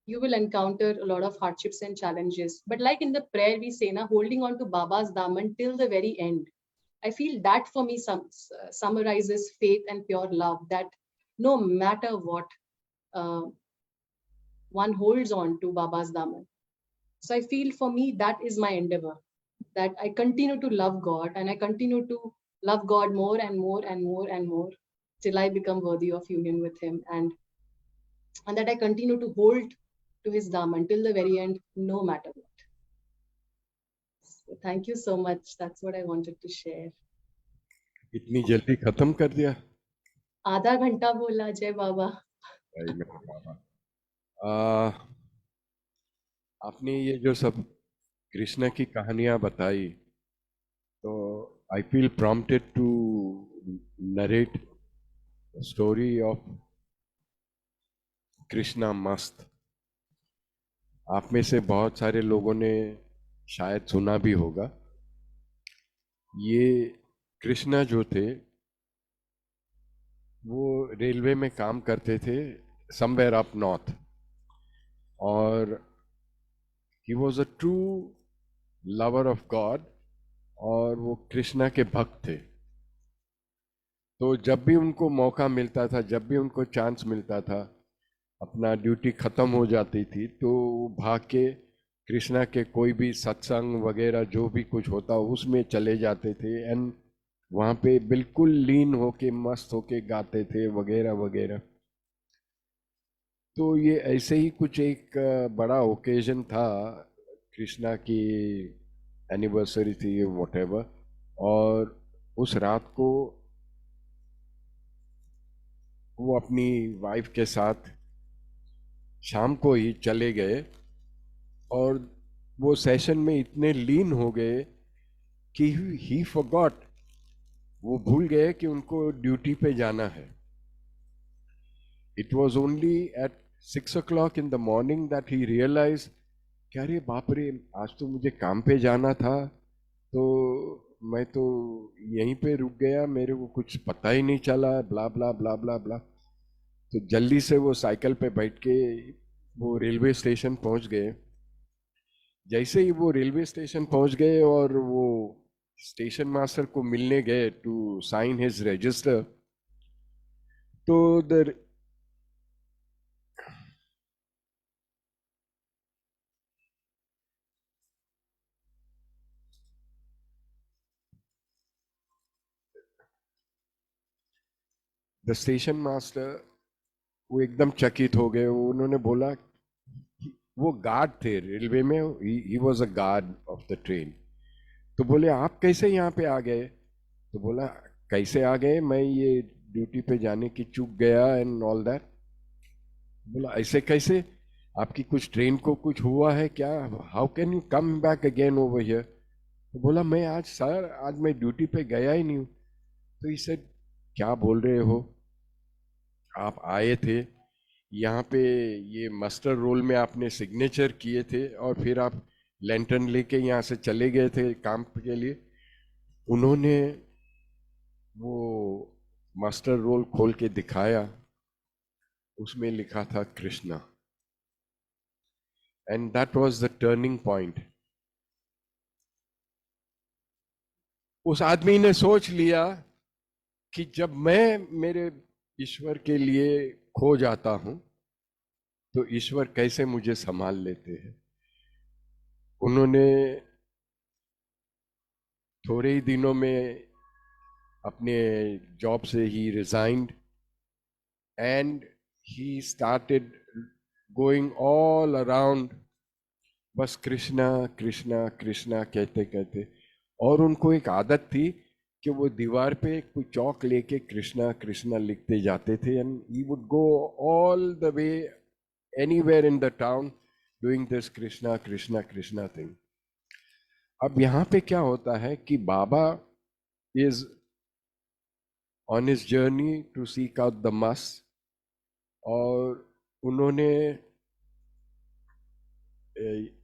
you will encounter a lot of hardships and challenges. But like in the prayer we say, holding on to Baba's Daman till the very end. I feel that for me summarizes faith and pure love, that no matter what, one holds on to Baba's Daman. So I feel for me, that is my endeavor, that I continue to love God and I continue to love God more and more and more and more till I become worthy of union with Him, and that I continue to hold to His Daman till the very end, no matter what. So thank you so much. That's what I wanted to share. इतनी जल्दी खत्म कर दिया? आधा घंटा बोला. जय बाबा. भाई मेरे बाबा, आपने ये जो सब कृष्ण की कहानियां बताई, तो I feel prompted to narrate story of Krishna मस्त. आप में से बहुत सारे लोगों ने शायद सुना भी होगा. ये कृष्णा जो थे वो रेलवे में काम करते थे समवेयर अप नॉर्थ, और he was a true lover of God, और वो कृष्णा के भक्त थे. तो जब भी उनको मौका मिलता था, जब भी उनको चांस मिलता था, अपना ड्यूटी खत्म हो जाती थी तो भाग के कृष्णा के कोई भी सत्संग वगैरह जो भी कुछ होता उसमें चले जाते थे, एंड वहाँ पे बिल्कुल लीन होके मस्त होके गाते थे वगैरह वगैरह. तो ये ऐसे ही कुछ एक बड़ा ओकेजन था, कृष्णा की एनिवर्सरी थी व्हाटएवर, और उस रात को वो अपनी वाइफ के साथ शाम को ही चले गए, और वो सेशन में इतने लीन हो गए कि ही फॉरगॉट, वो भूल गए कि उनको ड्यूटी पे जाना है. It was only at 6 o'clock in the morning that he realized कि अरे बाप रे, आज तो मुझे काम पे जाना था, तो मैं तो यहीं पे रुक गया, मेरे को कुछ पता ही नहीं चला, ब्ला ब्ला ब्ला ब्ला ब्ला. तो जल्दी से वो साइकिल पे बैठ के वो रेलवे स्टेशन पहुंच गए. जैसे ही वो रेलवे स्टेशन पहुंच गए और वो स्टेशन मास्टर को मिलने गए टू साइन हिज रजिस्टर, तो द स्टेशन मास्टर वो एकदम चकित हो गए. उन्होंने बोला, वो गार्ड थे रेलवे में, he was a guard of the train. तो बोले आप कैसे यहाँ पे आ गए? तो बोला कैसे आ गए, मैं ये ड्यूटी पे जाने की चूक गया एंड ऑल दैट. बोला ऐसे कैसे, आपकी कुछ ट्रेन को कुछ हुआ है क्या? How can you come back again over here? तो बोला मैं आज सर, आज मैं ड्यूटी पे गया ही नहीं हूँ. तो इसे क्या बोल रहे हो, आप आए थे यहाँ पे, ये मास्टर रोल में आपने सिग्नेचर किए थे और फिर आप लैंटर्न लेके यहाँ से चले गए थे काम के लिए. उन्होंने वो मास्टर रोल खोल के दिखाया, उसमें लिखा था Krishna, and that was the turning point. उस आदमी ने सोच लिया कि जब मैं मेरे ईश्वर के लिए खो जाता हूं तो ईश्वर कैसे मुझे संभाल लेते हैं। उन्होंने थोड़े ही दिनों में अपने जॉब से ही resigned and he started going all around, बस कृष्णा कृष्णा कृष्णा कहते कहते। और उनको एक आदत थी कि वो दीवार पे कोई चौक लेके कृष्णा कृष्णा लिखते जाते थे and he would go all the way anywhere in the town doing this Krishna Krishna Krishna thing. अब यहाँ पे क्या होता है कि Baba is on his journey to seek out the mast, और उन्होंने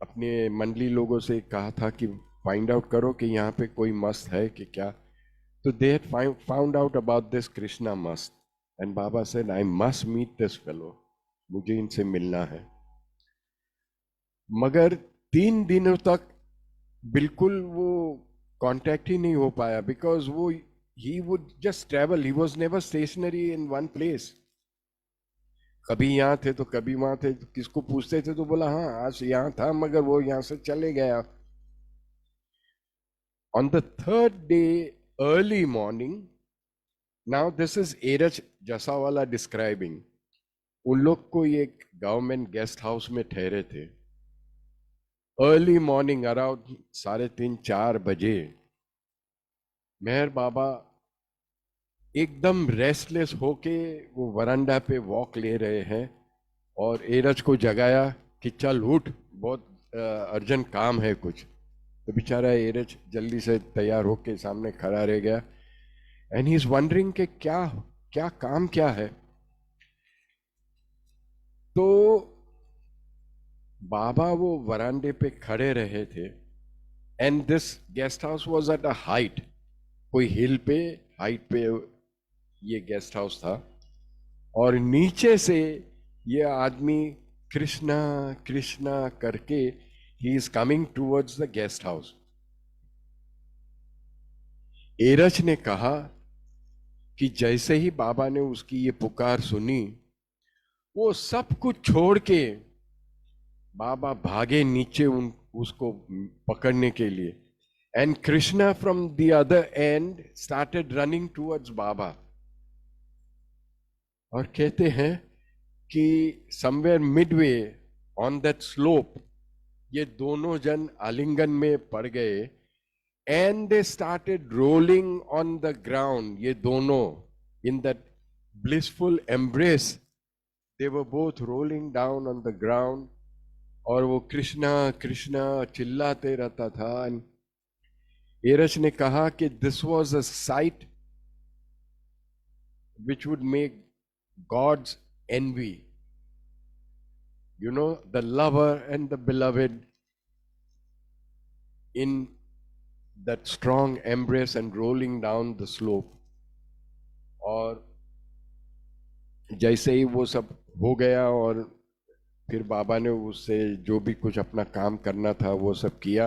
अपने मंडली लोगों से कहा था कि फाइंड आउट करो कि यहाँ पे कोई मस्त है कि क्या। तो they had found out about this Krishna mast and Baba said I must meet this fellow, मुझे इनसे मिलना है। मगर 3 दिनों तक बिल्कुल वो कांटेक्ट ही नहीं हो पाया, बिकॉज वो he would just travel, he was never stationary in one place. कभी यहाँ थे तो कभी वहां थे, तो किसको पूछते थे तो बोला हाँ आज यहाँ था, मगर वो यहाँ से चले गया। On the 3rd day early morning, now this is Eruch Jessawala describing, उन लोग को एक गवर्नमेंट गेस्ट हाउस में ठहरे थे। अर्ली मॉर्निंग अराउंड 3:30-4 बजे मेहर बाबा एकदम रेस्टलेस होके वो वरांडा पे वॉक ले रहे हैं और एरज को जगाया कि चल उठ, बहुत अर्जेंट काम है कुछ। तो बेचारा एरज जल्दी से तैयार होके सामने खड़ा रह गया एंड ही इज वंडरिंग कि क्या क्या काम क्या है। तो बाबा वो वरांडे पे खड़े रहे थे and this guest house was at a height, कोई हिल पे हाइट पे ये गेस्ट हाउस था, और नीचे से ये आदमी कृष्णा कृष्णा करके he is coming towards the guest house. Eruch ने कहा कि जैसे ही बाबा ने उसकी ये पुकार सुनी, वो सब कुछ छोड़ के बाबा भागे नीचे उसको पकड़ने के लिए, and Krishna from the other end started running towards Baba. और कहते हैं कि somewhere midway on that slope ये दोनों जन आलिंगन में पड़ गए and they started rolling on the ground, ये दोनों in that blissful embrace they were both rolling down on the ground. और वो कृष्णा कृष्णा चिल्लाते रहता था। एरच ने कहा कि this was a site which would make God's envy. You know, the lover and the beloved in that strong embrace and rolling down the slope. और जैसे ही वो सब हो गया और फिर बाबा ने उससे जो भी कुछ अपना काम करना था वो सब किया,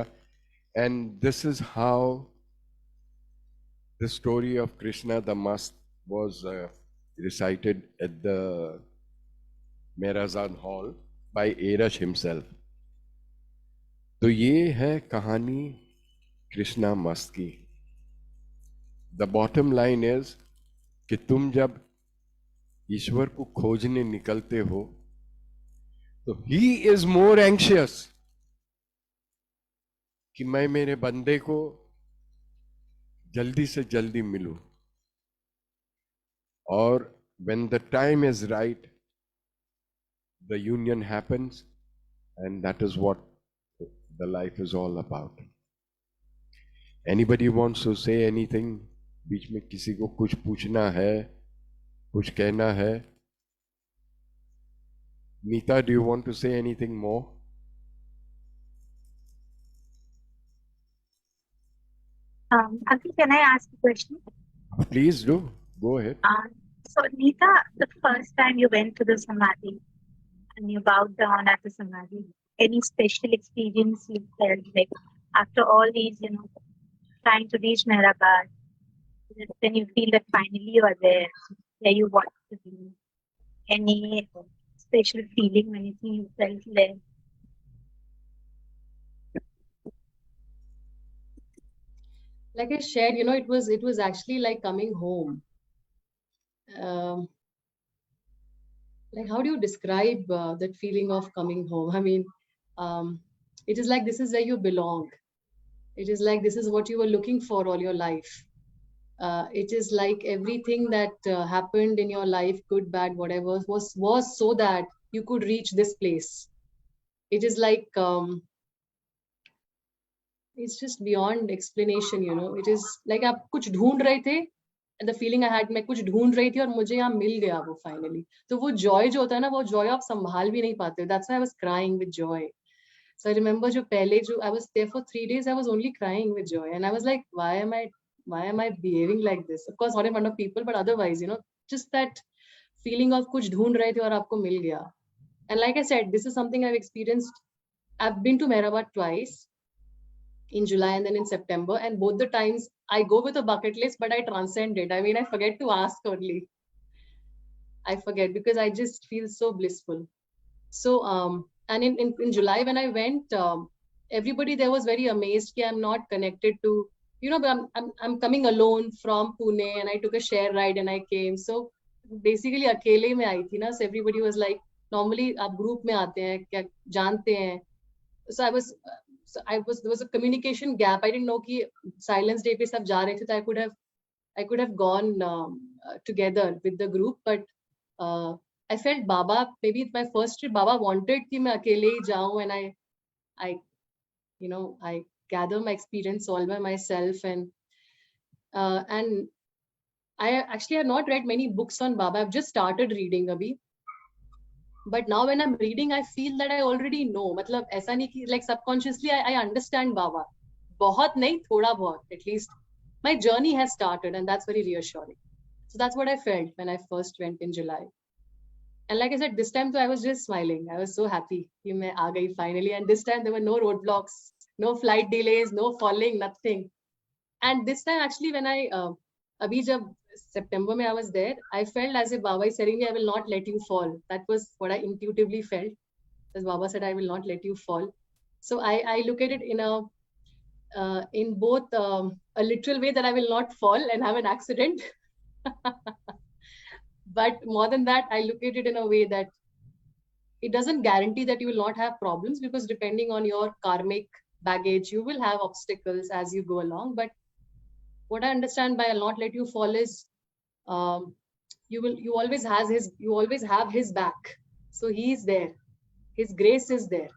and this is how the story of Krishna the मस्त was recited at the Merazan Hall by Erash himself. तो ये है कहानी कृष्णा मस्त की। द बॉटम लाइन इज कि तुम जब ईश्वर को खोजने निकलते हो तो ही इज मोर एंशियस कि मैं मेरे बंदे को जल्दी से जल्दी मिलूं, और when the time is right the union happens, and that is what the life is all about. Anybody wants to say anything? बीच में किसी को कुछ पूछना है, कुछ कहना है? Neeta, do you want to say anything more? Abhi, can I ask a question? Please do. Go ahead. So, Neeta, the first time you went to the Samadhi and you bowed down at the Samadhi, any special experience you felt like after all these, trying to reach Mehrabad. Then you feel that finally you are there, where you want to be. Any special feeling when you see yourself there? Like I shared, it was actually like coming home. Um, like how do you describe that feeling of coming home? I mean, um, it is like this is where you belong. It is like this is what you were looking for all your life. It is like everything that happened in your life, good, bad, whatever, was so that you could reach this place. It is like it's just beyond explanation, It is like आप कुछ ढूंढ रहे थे, and the feeling I had, मैं कुछ ढूंढ रही थी और मुझे यहाँ मिल गया वो finally. तो वो joy जो होता है ना, वो joy आप संभाल भी नहीं पाते. That's why I was crying with joy. So I remember I was there for 3 days, I was only crying with joy, and I was like, why am I behaving like this? Of course, not in front of people, but otherwise, just that feeling of कुछ ढूंढ रहे थे और आपको मिल गया. And like I said, this is something I've experienced. I've been to Mehrabad twice, in July and then in September, and both the times I go with a bucket list, but I transcend it. I mean, I forget to ask only. I forget because I just feel so blissful. So and in July when I went, everybody there was very amazed that I'm not connected to, but I'm coming alone from Pune, and I took a share ride and I came. So basically अकेले में आई थी ना, so everybody was like, normally आप group में आते हैं, क्या जानते हैं. So there was a communication gap. I didn't know कि Silence Day पे सब जा रहे थे, so I could have gone together with the group, but I felt Baba, maybe my first trip, Baba wanted कि मैं अकेले ही जाऊं, and I gather my experience all by myself, and I actually have not read many books on Baba. I've just started reading abhi. But now when I'm reading, I feel that I already know. मतलब ऐसा नहीं कि like subconsciously I understand Baba. बहुत नहीं, थोड़ा बहुत, at least. My journey has started, and that's very reassuring. So that's what I felt when I first went in July. And like I said, this time too, I was just smiling. I was so happy कि मैं आ गई finally. And this time there were no roadblocks, no flight delays, no falling, nothing. And this time actually when I अभी जब September mein I was there, I felt as if Baba is telling me, I will not let you fall. That was what I intuitively felt. As Baba said, I will not let you fall. So I look at it in both a literal way that I will not fall and have an accident. But more than that, I look at it in a way that it doesn't guarantee that you will not have problems, because depending on your karmic baggage, you will have obstacles as you go along. But what I understand by I'll not let you fall is you always have his back. So he is there. His grace is there.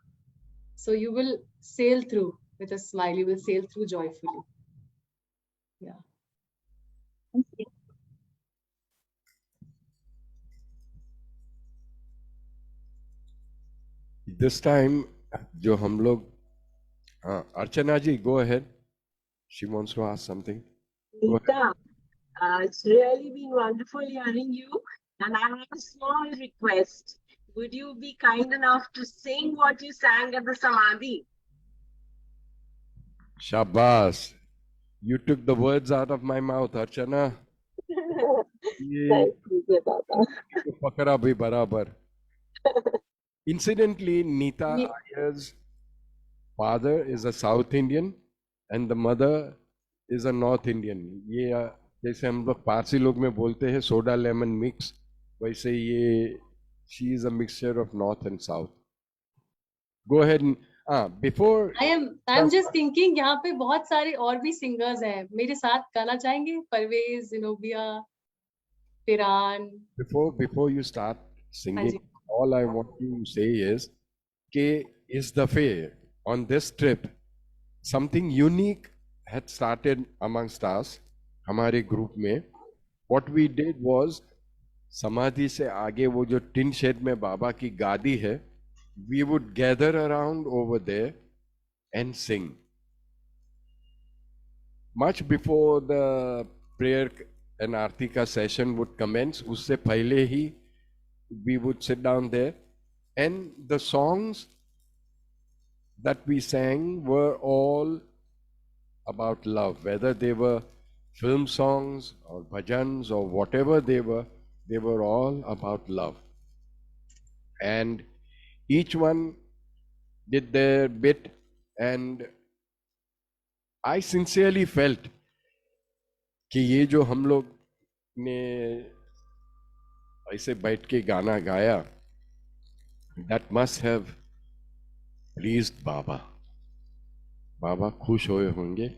So you will sail through with a smile. You will sail through joyfully. Yeah. Thank you. This time, जो हम लोग, Archana ji, go ahead. She wants to ask something. Go ahead. Nita, it's really been wonderful hearing you. And I have a small request. Would you be kind enough to sing what you sang at the Samadhi? Shabas. You took the words out of my mouth, Archana. Thank you, Baba. Pakara bhi barabar. Incidentally, Nita Ye- Iyer's father is a South Indian and the mother is a North Indian. ये जैसे हम लोग पारसी लोग में बोलते हैं soda lemon mix, वैसे ये she is a mixture of North and South. Go ahead and before I'm just thinking यहाँ पे बहुत सारे और भी singers हैं. मेरे साथ गाना चाहेंगे? Parvez, Zenobia, Piran. before you start singing, Hanji. all I want to say is कि इस दफे on this trip something unique had started amongst us, हमारे group में. What we did was समाधि से आगे वो जो टिन शेड में बाबा की गादी है, we would gather around over there and sing. Much before the prayer and आरती का session would commence, उससे पहले ही we would sit down there, and the songs that we sang were all about love, whether they were film songs or bhajans or whatever they were all about love. And each one did their bit, and I sincerely felt कि ये जो हम लोग ने ऐसे बैठ के गाना गाया, that must have pleased बाबा. बाबा खुश हुए होंगे.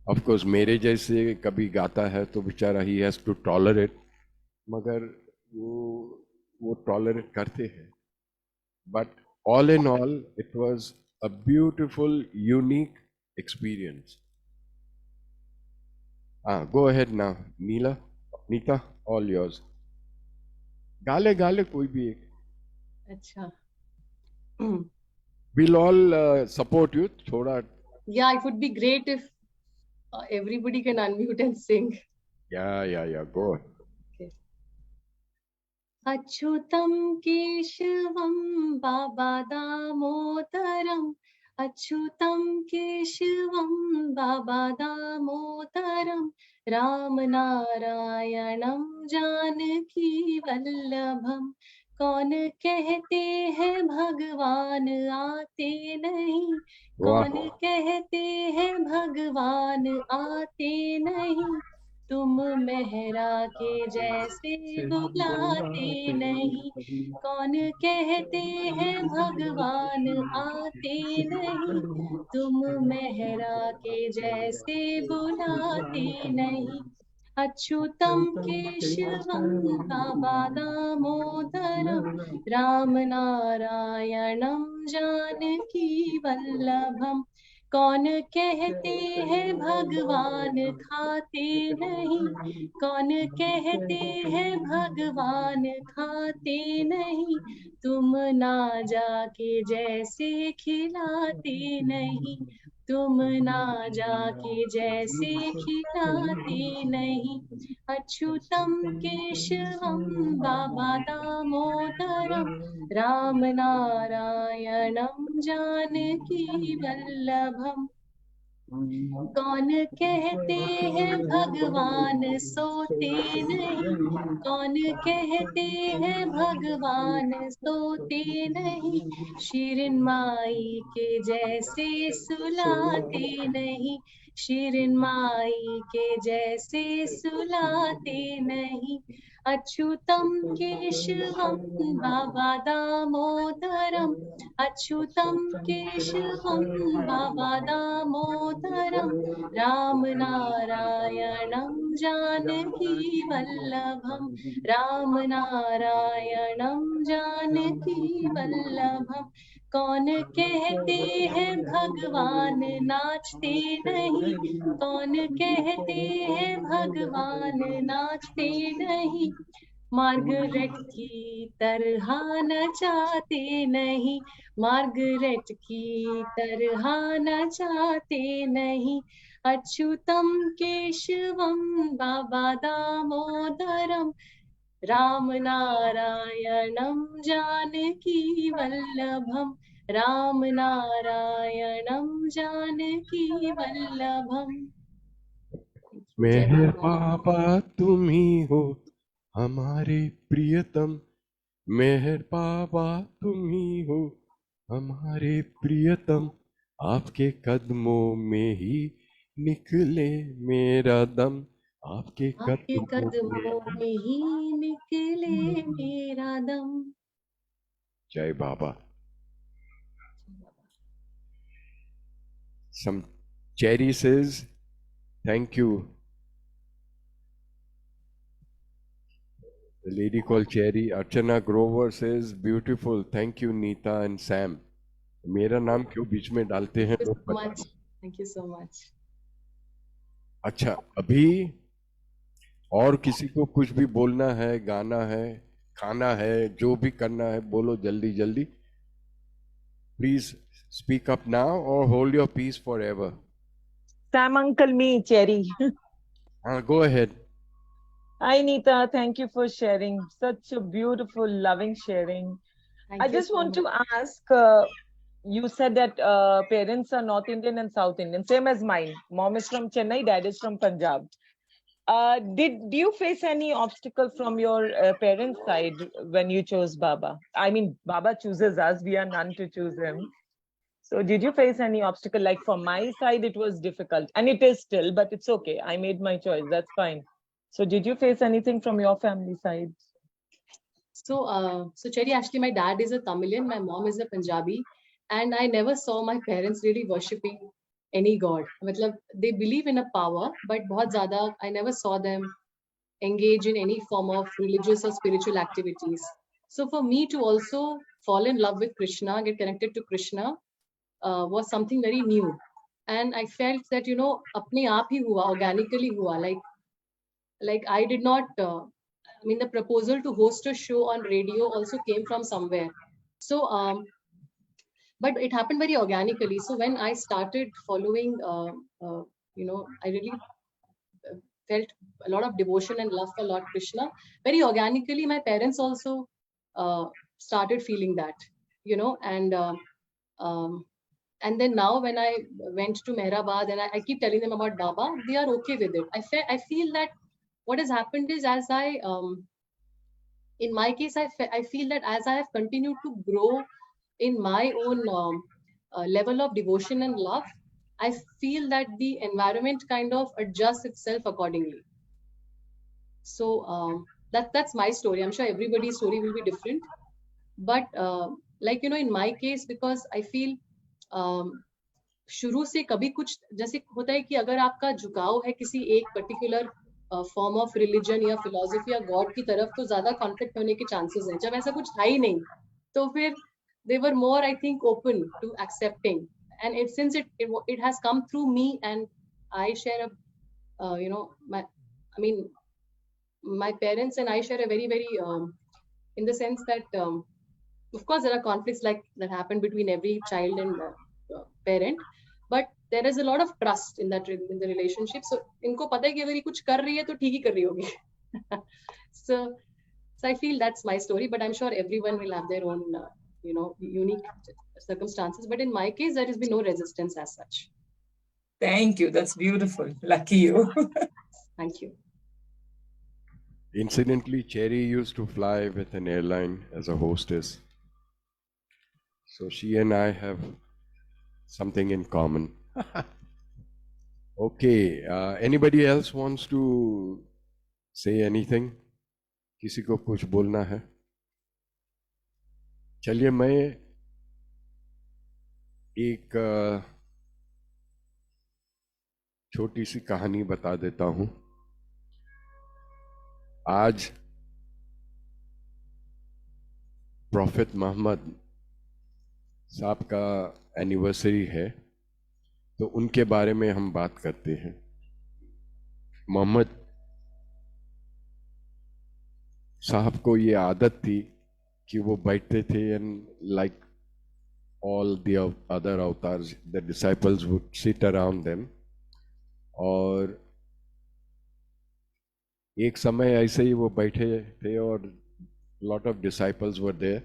Of course मेरे जैसे कभी गाता है तो बेचारा he has to tolerate, मगर वो tolerate करते हैं. But all in all, it was a beautiful, unique experience. Go ahead now, Neela, Nita, all yours. गाले गाले कोई भी एक. अच्छा. We'll all support you. थोड़ा. Yeah, it would be great if everybody can unmute and sing. Yeah. Go. अच्युतं केशवं बाबा दामोदरम् अच्युतं केशवं बाबा दामोदरं रामनारायणं जानकी वल्लभम. कौन कहते हैं भगवान आते नहीं, कौन कहते हैं भगवान आते नहीं, तुम मेहरा के जैसे बुलाते नहीं. कौन कहते हैं भगवान आते नहीं, तुम मेहरा के जैसे बुलाते नहीं. अच्युतं केशवं बाबा दामोदरं रामनारायणं जानकी वल्लभम. कौन कहते हैं भगवान खाते नहीं, कौन कहते हैं भगवान खाते नहीं, तुम ना जाके जैसे खिलाते नहीं, तुम ना जाके जैसे खिलाते नहीं. अच्युतं केशवं बाबा दामोदरं रामनारायणं जानकी वल्लभम. कौन कहते हैं भगवान सोते नहीं, कौन कहते हैं भगवान सोते नहीं, शिरीन माई के जैसे सुलाते नहीं, शिरीन माई के जैसे सुलाते नहीं. अच्युतं केशवं बाबा दामोदरम् अच्युतं केशवं बाबा दामोदरं रामनारायणं जानकी वल्लभम. रामनारायणं जानकी वल्लभम. कौन कहते हैं भगवान नाचते नहीं, कौन कहते हैं भगवान नाचते नहीं, मार्गरेट की तरह नचाते नहीं, मार्गरेट की तरह नचाते नहीं. अच्युतं केशवं बाबा दामोदरं रामनारायणं जानकी वल्लभम. रामनारायणं जानकी वल्लभम. मेहर बाबा तुम ही हो हमारे प्रियतम, मेहर बाबा तुम ही हो हमारे प्रियतम, आपके कदमों में ही निकले मेरा दम, आपके कदमों में ही निकले मेरा दम. जय बाबा. Some Cherry says, thank you. The lady called Cherry. Archana Grover says, beautiful. Thank you, Neeta and Sam. मेरा नाम क्यों बीच में डालते हैं लोग पता नहीं. Thank you so much. अच्छा, अभी और किसी को कुछ भी बोलना है, गाना है, खाना है, जो भी करना है बोलो जल्दी जल्दी. Please speak up now or hold your peace forever. Sam uncle, me, Cherry. Go ahead. Hi, Neeta. Thank you for sharing. Such a beautiful, loving sharing. Thank I you just so want to much. ask, you said that parents are North Indian and South Indian, same as mine. Mom is from Chennai, dad is from Punjab. Do you face any obstacle from your parents' side when you chose Baba? I mean, Baba chooses us; we are none to choose him. So, did you face any obstacle? Like from my side, it was difficult, and it is still, but it's okay. I made my choice. That's fine. So, did you face anything from your family side? So Cherry, actually, my dad is a Tamilian, my mom is a Punjabi, and I never saw my parents really worshipping any god. Matlab, they believe in a power, but बहुत ज़्यादा, I never saw them engage in any form of religious or spiritual activities. So for me to also fall in love with Krishna, get connected to Krishna, was something very new. And I felt that, you know, अपने आप ही हुआ, organically हुआ, like I did not, I mean, the proposal to host a show on radio also came from somewhere. So, but it happened very organically. So when I started following, you know, I really felt a lot of devotion and love for Lord Krishna. Very organically, my parents also started feeling that, you know, and then now when I went to Mehrabad and I keep telling them about Baba, they are okay with it. I feel that what has happened is as in my case, I feel that as I have continued to grow in my own level of devotion and love, I feel that the environment kind of adjusts itself accordingly. So that's my story. I'm sure everybody's story will be different, but like you know, in my case, because I feel शुरू से कभी कुछ जैसे होता है कि अगर आपका झुकाव है किसी एक पर्टिकुलर फॉर्म ऑफ रिलीजन या फिलोसफी या गॉड की तरफ तो ज्यादा कॉन्फ्लिक्ट होने के चांसेस हैं जब ऐसा कुछ था ही नहीं तो फिर they were more I think open to accepting and since it has come through me and I share a you know I mean my parents and I share a very in the sense that of course there are conflicts like that happen between every child and parent but there is a lot of trust in in the relationship so इनको पता है कि अगर ये कुछ कर रही है तो ठीक ही कर रही होगी so I feel that's my story but I'm sure everyone will have their own you know unique circumstances but in my case there has been no resistance as such. Thank you. That's beautiful. Lucky you. Thank you. Incidentally, Cherry used to fly with an airline as a hostess. So she and I have something in common. Okay, anybody else wants to say anything? किसी को कुछ बोलना है? चलिए मैं एक छोटी सी कहानी बता देता हूं. आज प्रॉफिट मोहम्मद साहब का एनिवर्सरी है तो उनके बारे में हम बात करते हैं. मोहम्मद साहब को ये आदत थी कि वो बैठते थे and like all the other avatars the disciples would sit around them और एक समय ऐसे ही वो बैठे थे और lot of disciples were there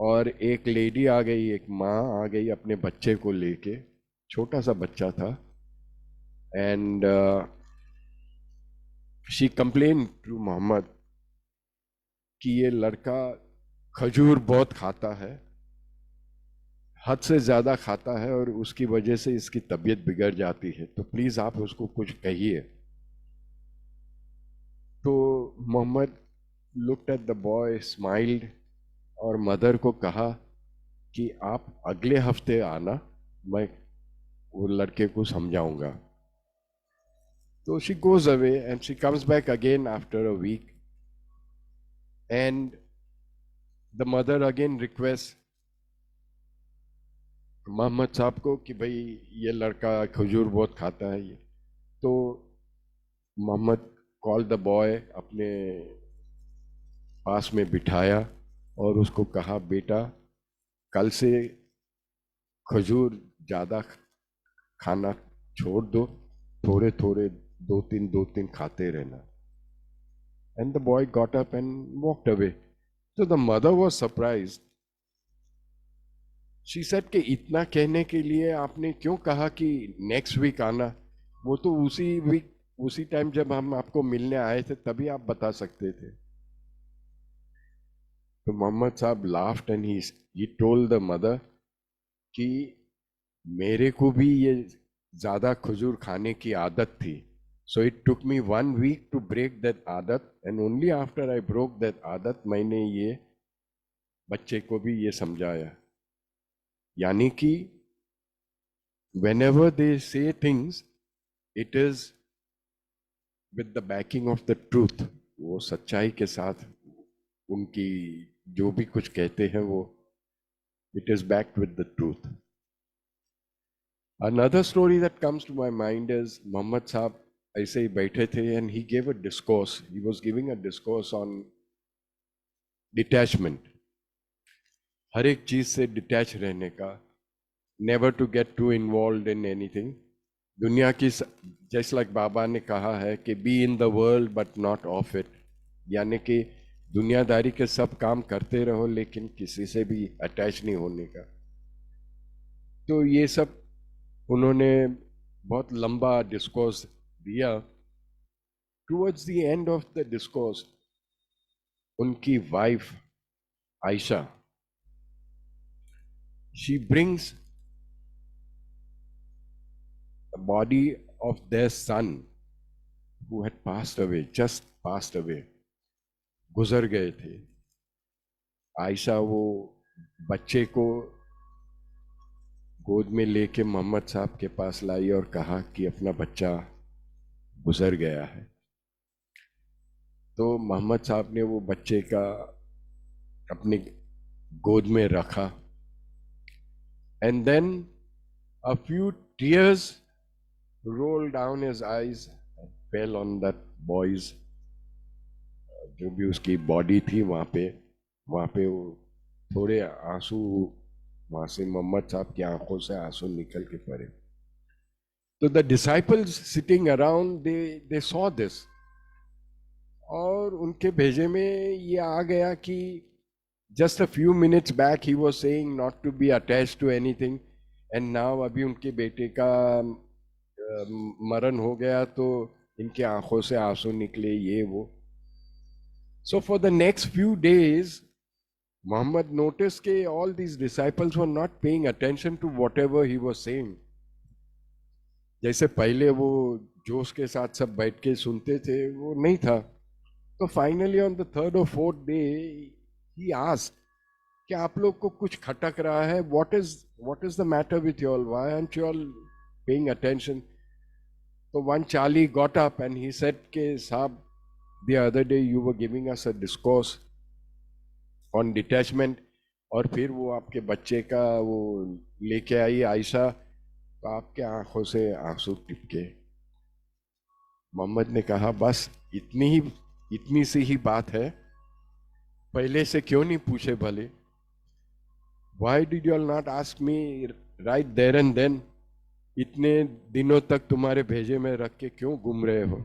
और एक लेडी आ गई एक माँ आ गई अपने बच्चे को लेके छोटा सा बच्चा था and she complain to Mohammed कि ये लड़का खजूर बहुत खाता है हद से ज़्यादा खाता है और उसकी वजह से इसकी तबीयत बिगड़ जाती है तो प्लीज़ आप उसको कुछ कहिए. तो Mohammed looked at the boy smiled और मदर को कहा कि आप अगले हफ्ते आना मैं वो लड़के को समझाऊंगा. तो she goes away and she comes back again after a week and the mother again request Mohammed साहब को कि भाई ये लड़का खजूर बहुत खाता है ये. तो मोहम्मद कॉल द बॉय अपने पास में बिठाया और उसको कहा बेटा कल से खजूर ज़्यादा खाना छोड़ दो थोड़े थोड़े दो तीन खाते रहना. And the boy got up and walked away. So the mother was surprised she said कि इतना कहने के लिए आपने क्यों कहा कि नेक्स्ट वीक आना, वो तो उसी वीक उसी टाइम जब हम आपको मिलने आए थे तभी आप बता सकते थे। तो मोहम्मद साहब laughed and he told the mother कि मेरे को भी ये ज्यादा खजूर खाने की आदत थी, so it took me 1 week to break that आदत, and only after I broke that आदत मैंने ये बच्चे को भी ये समझाया। यानी कि whenever they say things, it is with the backing of the truth, वो सच्चाई के साथ उनकी जो भी कुछ कहते हैं वो it is backed with the truth. Another story that comes to my mind is Muhammad Saab ऐसे ही बैठे थे and he gave a discourse. He was giving a discourse on detachment. हर एक चीज से डिटैच रहने का, never to get too involved in anything. दुनिया की just like बाबा ने कहा है कि be in the world but not of it. यानी कि दुनियादारी के सब काम करते रहो लेकिन किसी से भी अटैच नहीं होने का। तो ये सब उन्होंने बहुत लंबा डिस्कोर्स दिया। Towards the end of the discourse उनकी wife Ayesha, she brings the body of their son who had passed away, just passed away, गुजर गए थे। आयशा वो बच्चे को गोद में लेके मोहम्मद साहब के पास लाई और कहा कि अपना बच्चा गुजर गया है। तो मोहम्मद साहब ने वो बच्चे का अपनी गोद में रखा and then a few tears roll down his eyes, fell on that boy's, जो भी उसकी बॉडी थी वहां पे वो थोड़े आंसू वहां से मोहम्मद साहब की आंखों से आंसू निकल के पड़े। तो the disciples sitting around they saw this, और उनके भेजे में ये आ गया कि just a few minutes back he was saying not to be attached to anything, and now अभी उनके बेटे का मरण हो गया तो इनके आंखों से आंसू निकले, ये वो। So for the next few days, Muhammad noticed that all these disciples were not paying attention to whatever he was saying. जैसे पहले वो जोश के साथ सब बैठ के सुनते थे वो नहीं था। तो फाइनली ऑन द थर्ड और फोर्थ डे ही आस्क्ड कि आप लोग को कुछ खटक रहा है, what is the matter with you all? Why aren't you all paying attention? तो one Charlie got up and he said कि साहब, the other day you were giving us a discourse on detachment, और फिर वो आपके बच्चे का वो लेके आई आयशा, तो आपके आंखों से आंसू टिपके। मोहम्मद ने कहा बस इतनी सी ही बात है, पहले से क्यों नहीं पूछे भले? Why did you all not ask me right there and then? इतने दिनों तक तुम्हारे भेजे में रख के क्यों घूम रहे हो?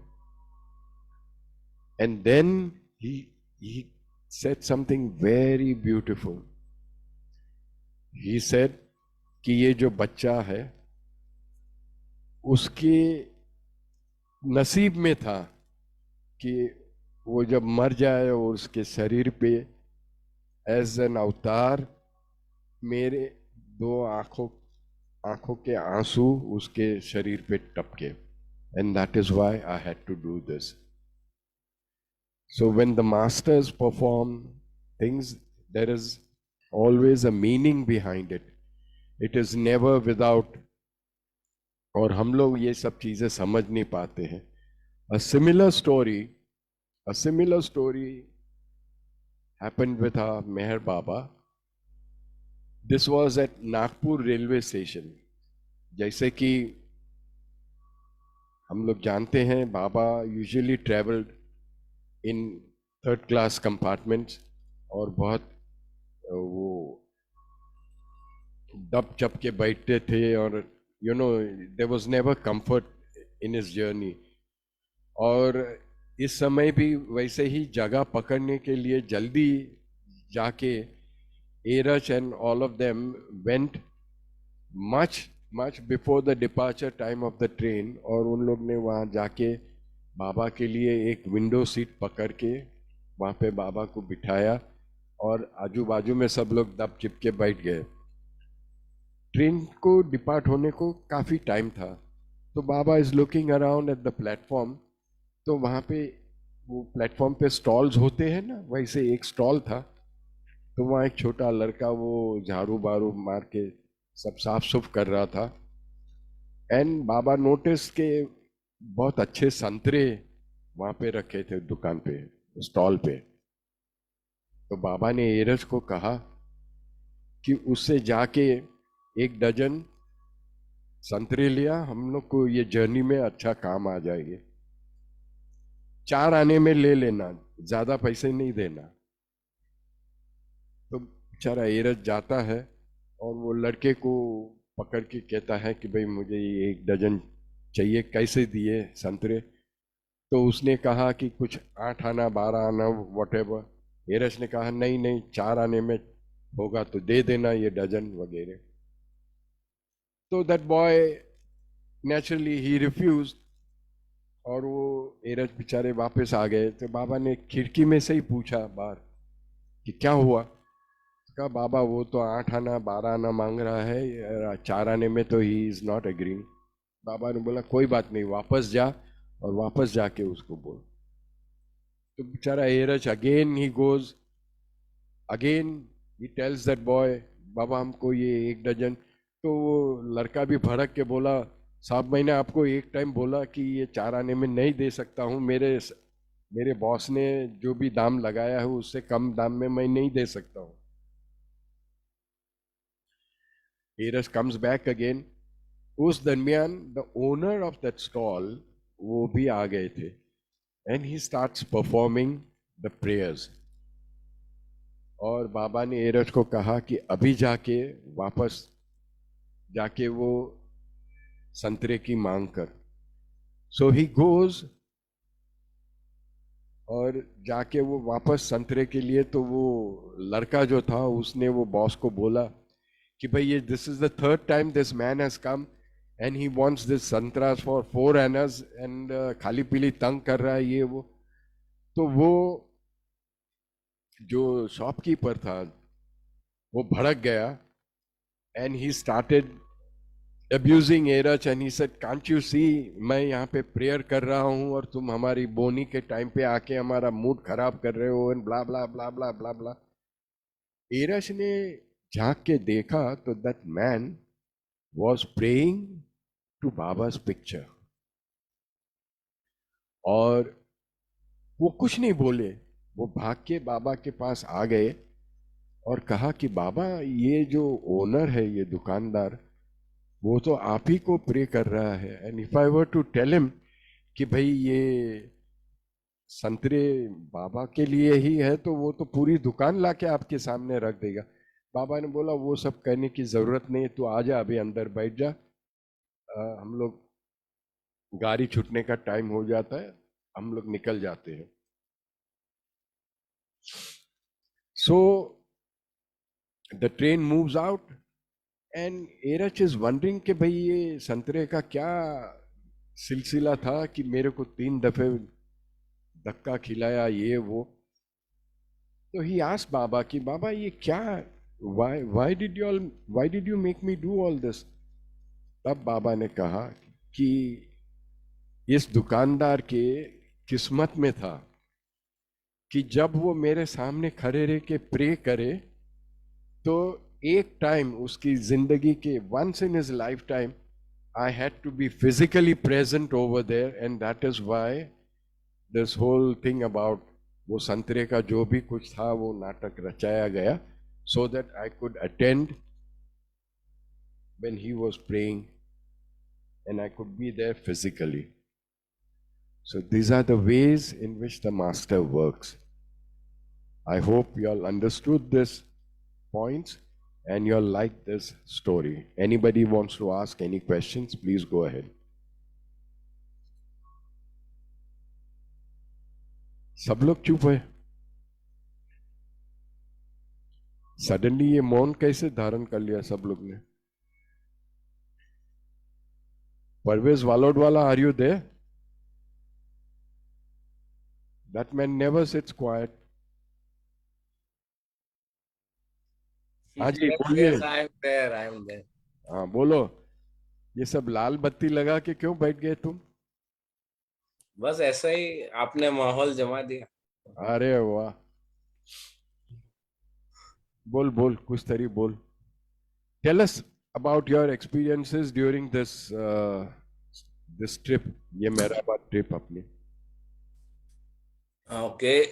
And then he said something very beautiful. He said कि ये जो बच्चा है उसके नसीब में था कि वो जब मर जाए और उसके शरीर पे एज एन अवतार मेरे दो आंखों के आंसू उसके शरीर पे टपके, and that is why I had to do this. So when the masters perform things, there is always a meaning behind it. It is never without, और हम लोग ये सब चीजें समझ नहीं पाते हैं। A similar story happened with our Meher Baba. This was at Nagpur railway station. जैसे कि हम लोग जानते हैं बाबा usually traveled in third class compartments, और बहुत वो दब चप के बैठते थे, और there was never comfort in his journey. और इस समय भी वैसे ही जगह पकड़ने के लिए जल्दी जाके Eraj and all of them went much before the departure time of the train, और उन लोग ने वहाँ जाके बाबा के लिए एक विंडो सीट पकड़ के वहाँ पे बाबा को बिठाया और आजू बाजू में सब लोग दब चिपके बैठ गए। ट्रेन को डिपार्ट होने को काफी टाइम था, तो Baba is looking around at the platform. तो वहाँ पे वो प्लेटफॉर्म पे स्टॉल्स होते हैं ना, वैसे एक स्टॉल था। तो वहाँ एक छोटा लड़का वो झाड़ू बारू मार के सब साफ सुफ कर रहा था। एंड बाबा नोटिस के बहुत अच्छे संतरे वहाँ पे रखे थे दुकान पे, स्टॉल पे। तो बाबा ने एरज को कहा कि उससे जाके 1 डजन संतरे लिया, हम लोग को ये जर्नी में अच्छा काम आ जाएंगे। 4 आने में ले लेना, ज्यादा पैसे नहीं देना। तो बेचारा एरज जाता है और वो लड़के को पकड़ के कहता है कि भाई मुझे ये 1 डजन चाहिए, कैसे दिए संतरे? तो उसने कहा कि कुछ 8 आना 12 आना वॉटेवर। एरज ने कहा नहीं नहीं, 4 आने में होगा तो दे देना ये डजन वगैरह। तो that boy naturally he refuse, और वो एरज बेचारे वापस आ गए। तो बाबा ने खिड़की में से ही पूछा बाहर कि क्या हुआ? कहा बाबा वो तो 8 आना 12 आना मांग रहा है, 4 आने में तो ही इज नॉट एग्रीइंग। बाबा ने बोला कोई बात नहीं, वापस जा और वापस जाके उसको बोल। तो बेचारा Eruch again he goes, again he tells that boy Baba हमको ये 1 डजन। तो वो लड़का भी भड़क के बोला साहब मैंने आपको एक टाइम बोला कि ये 4 आने में नहीं दे सकता हूँ, मेरे बॉस ने जो भी दाम लगाया है उससे कम दाम में मैं नहीं दे सकता हूँ। Eras comes back again. उस दरमियान the owner of that stall वो भी आ गए थे, and he starts performing the prayers. और बाबा ने एरज को कहा कि अभी जाके वापस जाके वो संतरे की मांग कर। सो ही गोज, और जाके वो वापस संतरे के लिए, तो वो लड़का जो था उसने वो बॉस को बोला कि भाई ये this is the 3rd time this man has come and he wants this santras for 4 annas and खाली पीली तंग कर रहा है ये वो। तो वो जो शॉपकीपर था वो भड़क गया, and he started abusing Eraj, and he said can't you see मैं यहाँ पे प्रेयर कर रहा हूँ और तुम हमारी बोनी के टाइम पे आके हमारा मूड खराब कर रहे हो, एंड ब्ला ब्ला ब्ला ब्ला ब्ला ब्ला। एरज ने झांक के देखा तो that man was praying to Baba's picture, और वो कुछ नहीं बोले, वो भाग के बाबा के पास आ गए और कहा कि बाबा ये जो ओनर है, ये दुकानदार, वो तो आप ही को प्रे कर रहा है, and if I were to tell him कि भाई ये संतरे बाबा के लिए ही है तो वो तो पूरी दुकान लाके आपके सामने रख देगा। बाबा ने बोला वो सब कहने की जरूरत नहीं, तू आ जा अभी अंदर बैठ जा, हम लोग गाड़ी छूटने का टाइम हो जाता है, हम लोग निकल जाते हैं। So the train moves out and Eruch is wondering कि भाई ये संतरे का क्या सिलसिला था कि मेरे को 3 दफे धक्का खिलाया ये वो। तो ही आस्क्ड बाबा कि बाबा ये क्या, why did you make me do all this? तब बाबा ने कहा कि इस दुकानदार के किस्मत में था कि जब वो मेरे सामने खड़े रह के प्रे करे तो एक टाइम उसकी जिंदगी के once in his lifetime I had to be physically present over there, and that is why this whole thing about वो संतरे का जो भी कुछ था वो नाटक रचाया गया, so that I could attend when he was praying and I could be there physically. So these are the ways in which the master works. I hope you all understood this points and you all like this story. Anybody wants to ask any questions, please go ahead. सब लोग चुप है। Suddenly ये मौन कैसे धारण कर लिया सब लोग ने? Parvez Walodwala, are you there? That man never sits quiet. हाँ जी, बोलिए। Yes, I am there. I am there. हाँ बोलो। ये सब लाल बत्ती लगा के क्यों बैठ गए तुम? बस ऐसा ही आपने माहौल जमा दिया। अरे वाह, बोल बोल कुछ तरी बोल। Tell us about your experiences during this trip, ये मेहराबाद ट्रिप अपनी। Okay.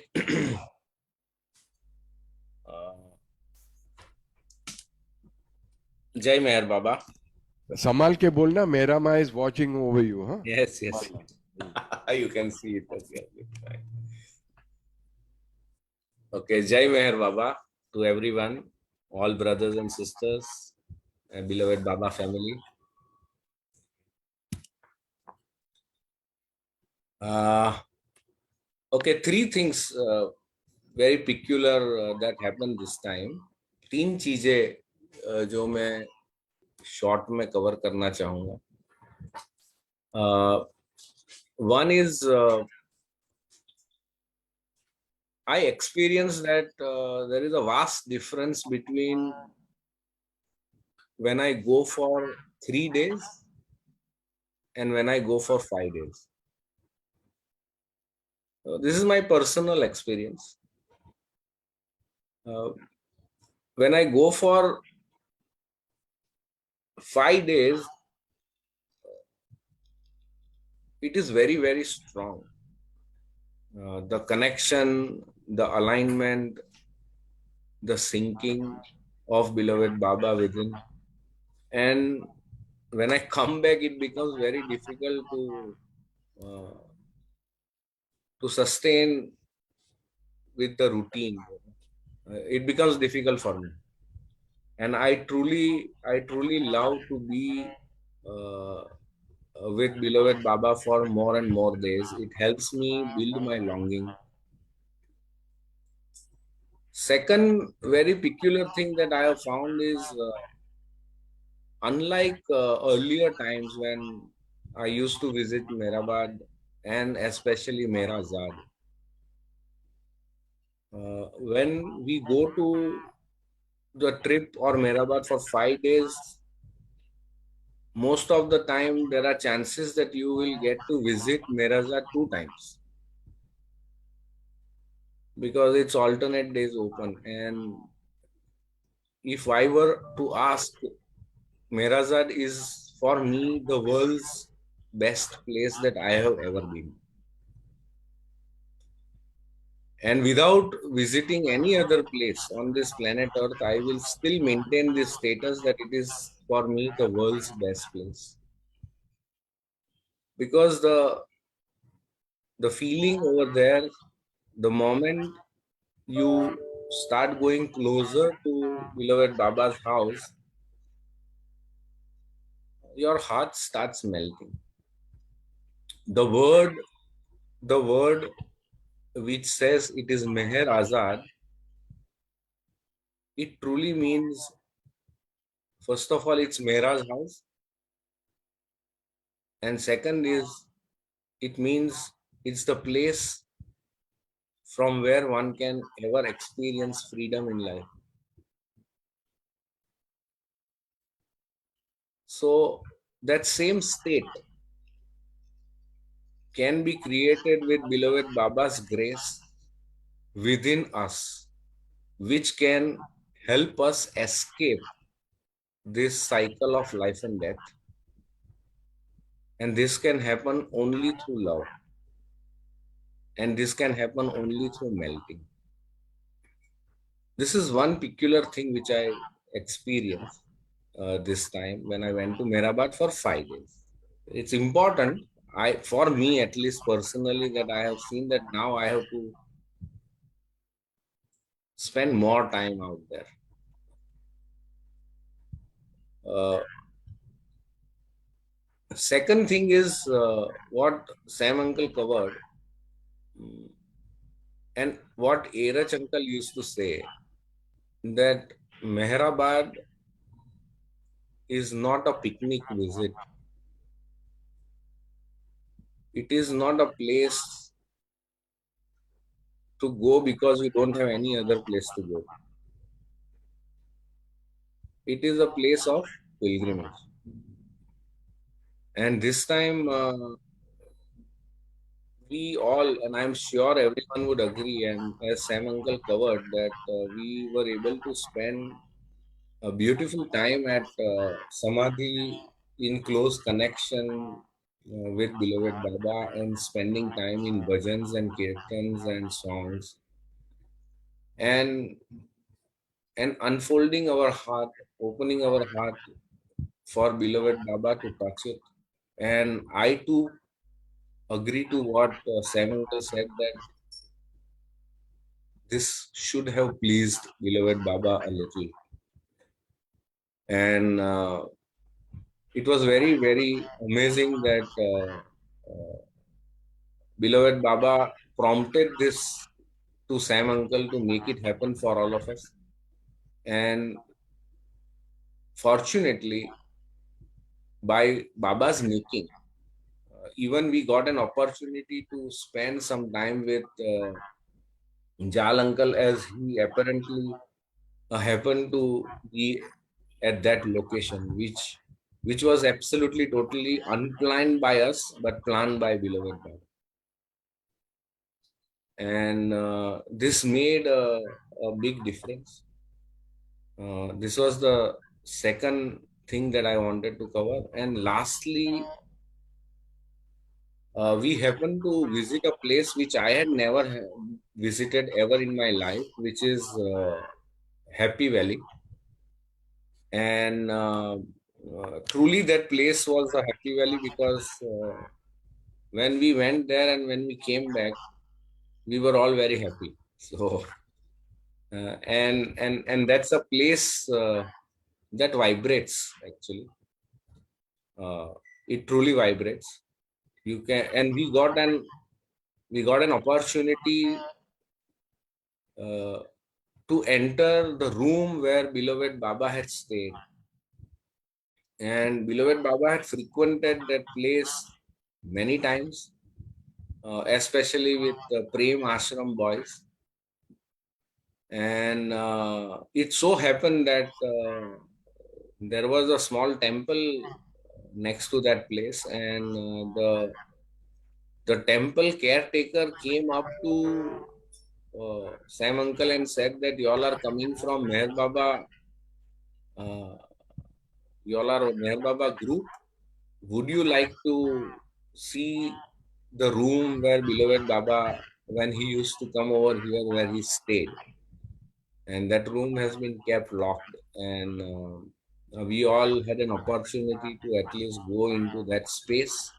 जय मेहर बाबा। संभाल के बोलना, मेरा माँ is watching over you, हाँ? Yes, yes. You can see it. Okay. Okay, Jai Meher Baba to everyone, all brothers and sisters, and beloved Baba family. Okay, three things very peculiar that happened this time. तीन चीजें जो मैं short में cover करना चाहूंगा. One is I experienced that there is a vast difference between when I go for 3 days and when I go for 5 days. This is my personal experience. When I go for 5 days, it is very, very strong. The connection, the alignment, the syncing of beloved Baba within. And when I come back, it becomes very difficult to sustain with the routine. It becomes difficult for me. And I truly love to be with beloved Baba for more and more days. It helps me build my longing. Second very peculiar thing that I have found is unlike earlier times when I used to visit Mehrabad and especially Mehrazad, when we go to the trip or Mehrabad for 5 days, most of the time there are chances that you will get to visit Mehrazad 2 times because it's alternate days open. And if I were to ask, Mehrazad is for me the world's best place that I have ever been. And without visiting any other place on this planet Earth, I will still maintain this status that it is for me the world's best place. Because the feeling over there, the moment you start going closer to beloved Baba's house, your heart starts melting. The word which says it is Meher Azad, it truly means, first of all, it's Mehra's house. And second is, it means it's the place from where one can ever experience freedom in life. So that same state can be created with beloved Baba's grace within us, which can help us escape this cycle of life and death. And this can happen only through love. And this can happen only through melting. This is one peculiar thing which I experienced this time when I went to Mehrabad for 5 days. It's important, for me at least personally, that I have seen that now I have to spend more time out there. Second thing is what Sam uncle covered and what Erach uncle used to say, that Mehrabad is not a picnic visit. It is not a place to go because we don't have any other place to go. It is a place of pilgrimage. And this time, we all, and I'm sure everyone would agree, and as Sam Uncle covered, that we were able to spend a beautiful time at Samadhi in close connection with beloved Baba and spending time in bhajans and kirtans and songs and unfolding our heart, opening our heart for beloved Baba to touch it. And I too agree to what Sam Uncle said, that this should have pleased beloved Baba a little. And it was very, very amazing that beloved Baba prompted this to Sam Uncle to make it happen for all of us. And fortunately, by Baba's making, even we got an opportunity to spend some time with Jal Uncle, as he apparently happened to be at that location, which was absolutely totally unplanned by us, but planned by beloved Baba. And this made a big difference. This was the second thing that I wanted to cover. And lastly, we happened to visit a place which I had never visited ever in my life, which is Happy Valley. And truly that place was a Happy Valley, because when we went there and when we came back, we were all very happy. So and that's a place that vibrates actually. It truly vibrates. You can, and we got an opportunity to enter the room where beloved Baba had stayed. And beloved Baba had frequented that place many times, especially with the Prem Ashram boys. And it so happened that there was a small temple next to that place, and the temple caretaker came up to Sam Uncle and said that you all are coming from Meher Baba, you all are Meher Baba group. Would you like to see the room where beloved Baba, when he used to come over here, where he stayed? And that room has been kept locked, and we all had an opportunity to at least go into that space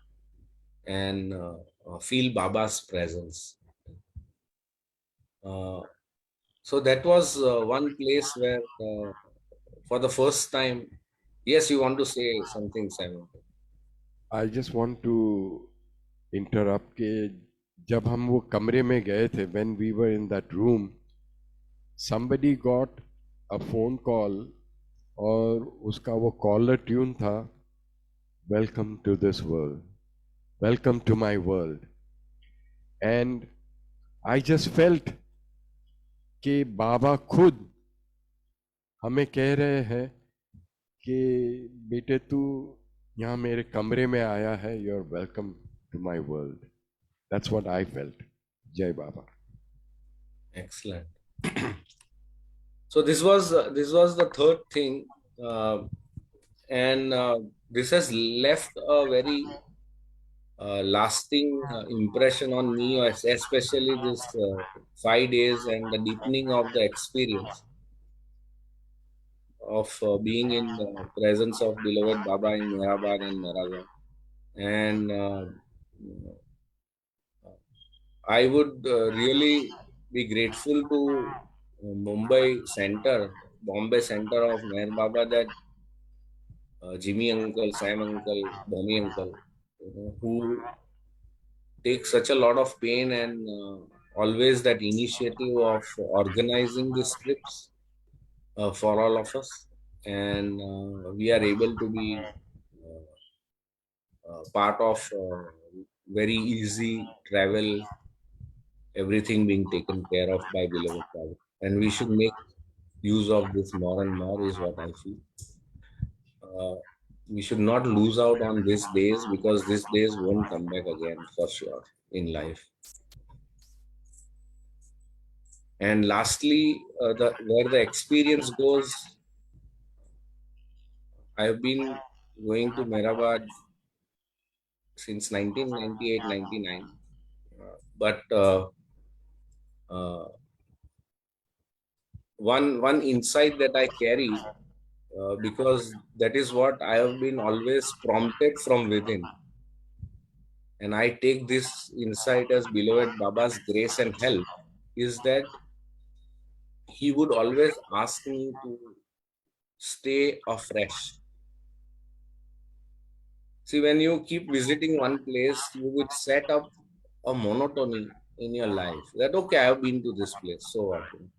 and feel Baba's presence. So that was one place where for the first time, yes, you want to say something, Simon? I just want to interrupt के जब हम वो कमरे में गए थे, when we were in that room, somebody got a phone call और उसका वो कॉलर ट्यून था, welcome to this world, welcome to my world. And I just felt कि बाबा खुद हमें कह रहे हैं कि बेटे तू यहाँ मेरे कमरे में आया है, you're welcome to my world. That's what I felt. Jai Baba. Excellent. So this was the third thing, and this has left a very lasting impression on me, especially this 5 days and the deepening of the experience of being in the presence of beloved Baba in Mehrabad and Naraga. And I would really be grateful to Bombay Center of Meher Baba, that Jimmy Uncle, Sam Uncle, Bonnie Uncle, who take such a lot of pain and always that initiative of organizing these trips. for all of us, and we are able to be part of very easy travel, everything being taken care of by beloved Baba. And we should make use of this more and more, is what I feel. We should not lose out on these days, because these days won't come back again for sure in life. And lastly, where the experience goes, I have been going to Mehrabad since 1998-99. But one insight that I carry, because that is what I have been always prompted from within, and I take this insight as beloved Baba's grace and help, is that he would always ask me to stay afresh. See, when you keep visiting one place, you would set up a monotony in your life that, okay, I have been to this place so often.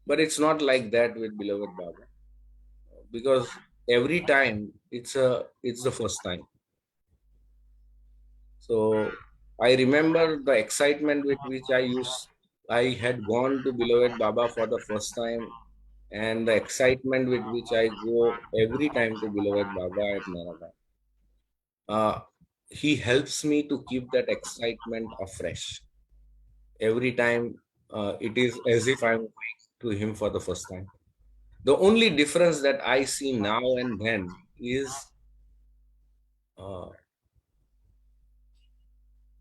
But it's not like that with beloved Baba, because every time it's the first time. So I remember the excitement with which I had gone to beloved Baba for the first time, and the excitement with which I go every time to beloved Baba at Mehrabad. He helps me to keep that excitement afresh. Every time it is as if I'm going to him for the first time. The only difference that I see now and then is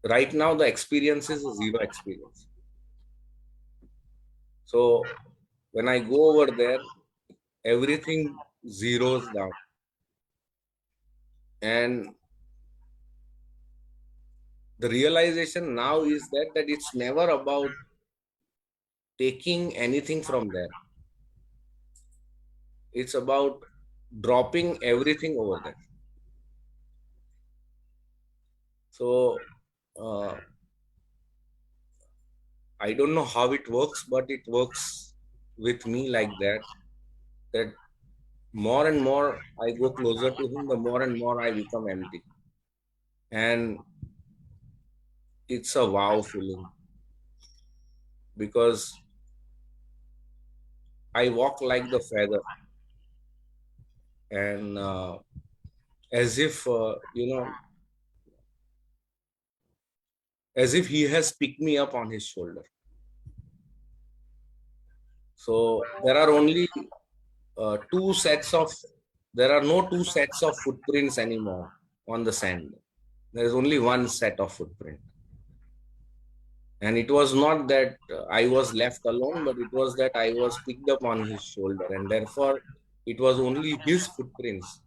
right now the experience is a zero experience. So when I go over there, everything zeroes down. And the realization now is that it's never about taking anything from there. It's about dropping everything over there. So I don't know how it works, but it works with me like that. That more and more I go closer to him, the more and more I become empty. And it's a wow feeling, because I walk like the feather, and as if as if he has picked me up on his shoulder. So there are only there are no two sets of footprints anymore on the sand. There is only one set of footprint. And it was not that I was left alone, but it was that I was picked up on his shoulder, and therefore it was only his footprints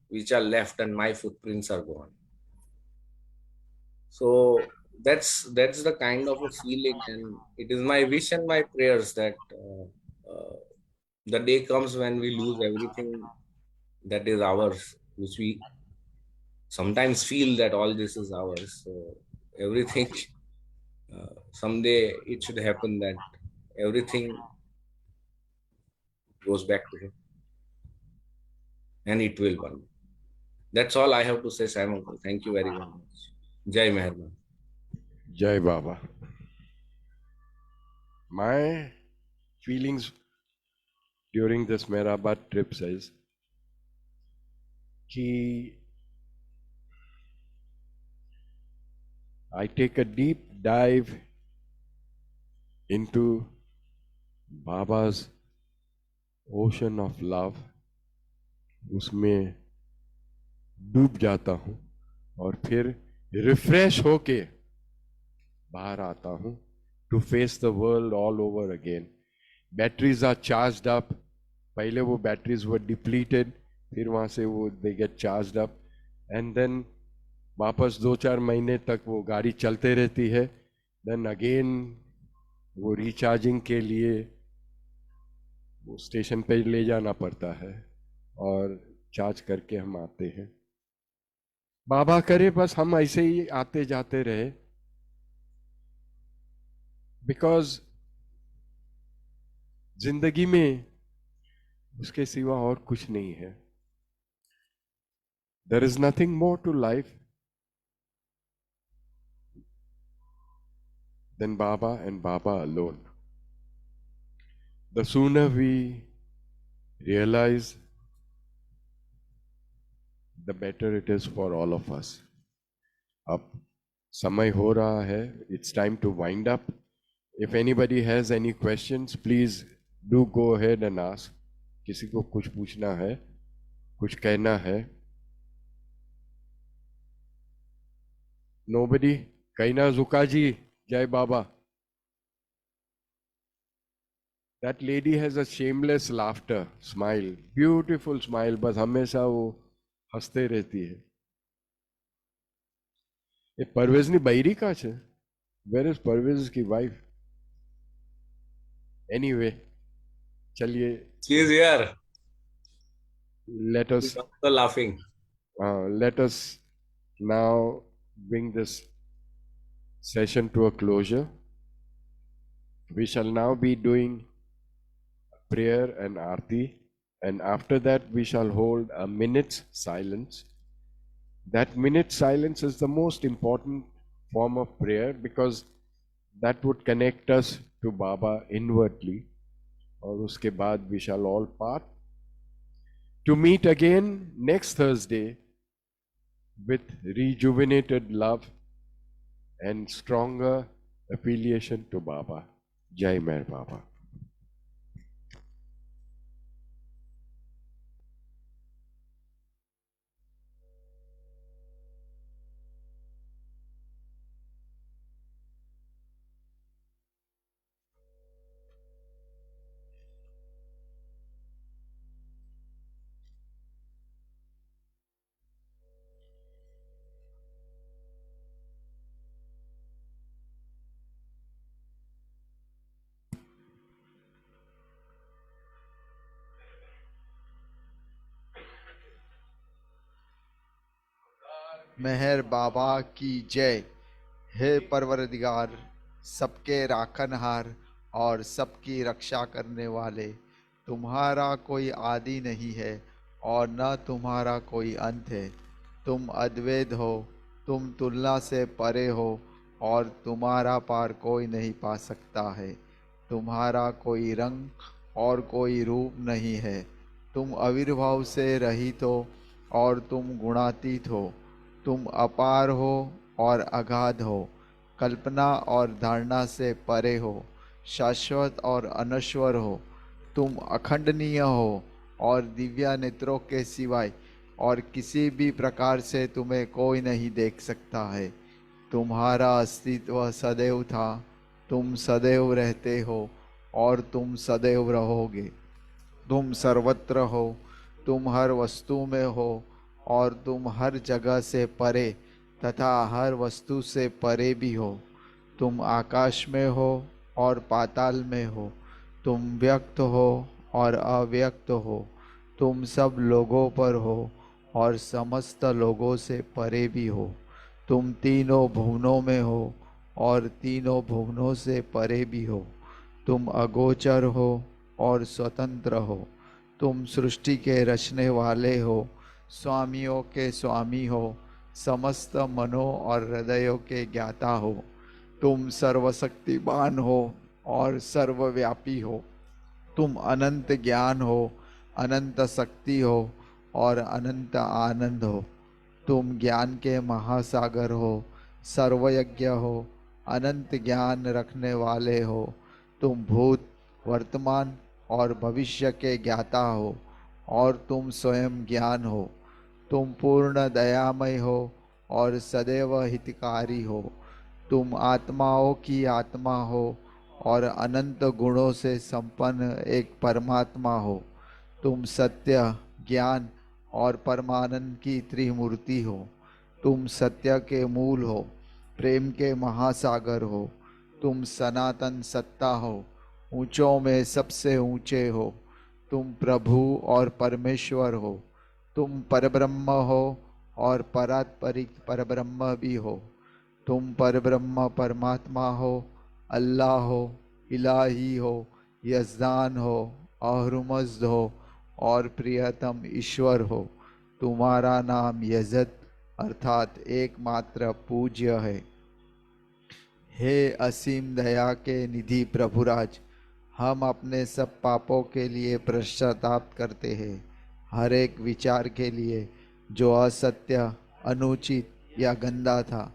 which are left, and my footprints are gone. So that's the kind of a feeling, and it is my wish and my prayers that the day comes when we lose everything that is ours, which we sometimes feel that all this is ours. So everything, someday it should happen that everything goes back to him, and it will one day. That's all I have to say, Sam uncle. Thank you very much. Jai Meherban. Jai Baba. My feelings during this Mehrabad trip says कि I take a deep dive into Baba's ocean of love, उसमें डूब जाता हूँ और फिर refresh होके बाहर आता हूँ to face the world all over again. Batteries are charged up. पहले वो batteries were depleted, फिर वहाँ से वो they get charged up, and then वापस 2-4 महीने तक वो गाड़ी चलते रहती है. Then again वो recharging के लिए वो स्टेशन पे ले जाना पड़ता है और चार्ज करके हम आते हैं. बाबा करे बस हम ऐसे ही आते जाते रहे, because जिंदगी में उसके सिवा और कुछ नहीं है. There is nothing more to life than Baba and Baba alone. The sooner we realize, the better it is for all of us. अब समय हो रहा है. It's time to wind up. If anybody has any questions, please do go ahead and ask. किसी को कुछ पूछना है, कुछ कहना है? Nobody? Kaina Zukaji, Jai Baba. That lady has a shameless laughter, smile, beautiful smile, बस हमेशा वो हंसते रहती है. ये परवेज़नी बैरी का है? Where is परवेज़ की wife? Anyway, चलिए. She is here. Let us She's also laughing. let us now bring this session to a closure. We shall now be doing prayer and aarti, and after that we shall hold a minute's silence. That minute silence is the most important form of prayer because that would connect us to Baba inwardly. और उसके बाद we shall all part to meet again next Thursday with rejuvenated love and stronger affiliation to Baba. Jai Mer Baba. मेहर बाबा की जय। हे परवरदिगार, सबके राखनहार और सबकी रक्षा करने वाले, तुम्हारा कोई आदि नहीं है और न तुम्हारा कोई अंत है। तुम अद्वैत हो, तुम तुलना से परे हो और तुम्हारा पार कोई नहीं पा सकता है। तुम्हारा कोई रंग और कोई रूप नहीं है। तुम आविर्भाव से रहित हो और तुम गुणातीत हो। तुम अपार हो और अगाध हो, कल्पना और धारणा से परे हो, शाश्वत और अनश्वर हो। तुम अखंडनीय हो और दिव्य नेत्रों के सिवाय और किसी भी प्रकार से तुम्हें कोई नहीं देख सकता है। तुम्हारा अस्तित्व सदैव था, तुम सदैव रहते हो और तुम सदैव रहोगे। तुम सर्वत्र हो, तुम हर वस्तु में हो और तुम हर जगह से परे तथा हर वस्तु से परे भी हो। तुम आकाश में हो और पाताल में हो। तुम व्यक्त हो और अव्यक्त हो। तुम सब लोगों पर हो और समस्त लोगों से परे भी हो। तुम तीनों भुवनों में हो और तीनों भुवनों से परे भी हो। तुम अगोचर हो और स्वतंत्र हो। तुम सृष्टि के रचने वाले हो, स्वामियों के स्वामी हो, समस्त मनों और हृदयों के ज्ञाता हो। तुम सर्वशक्तिमान हो और सर्वव्यापी हो। तुम अनंत ज्ञान हो, अनंत शक्ति हो और अनंत आनंद हो। तुम ज्ञान के महासागर हो, सर्वयज्ञ हो, अनंत ज्ञान रखने वाले हो। तुम भूत, वर्तमान और भविष्य के ज्ञाता हो और तुम स्वयं ज्ञान हो। तुम पूर्ण दयामय हो और सदैव हितकारी हो। तुम आत्माओं की आत्मा हो और अनंत गुणों से संपन्न एक परमात्मा हो। तुम सत्य, ज्ञान और परमानंद की त्रिमूर्ति हो। तुम सत्य के मूल हो, प्रेम के महासागर हो। तुम सनातन सत्ता हो, ऊंचों में सबसे ऊंचे हो। तुम प्रभु और परमेश्वर हो। तुम परब्रह्म हो और परात्परिक परब्रह्म भी हो। तुम परब्रह्म परमात्मा हो, अल्लाह हो, इलाही हो, यजदान हो, अहरुमज़द हो और प्रियतम ईश्वर हो। तुम्हारा नाम यजद अर्थात एकमात्र पूज्य है। हे असीम दया के निधि प्रभुराज, हम अपने सब पापों के लिए पश्चाताप करते हैं। हर एक विचार के लिए जो असत्य, अनुचित या गंदा था,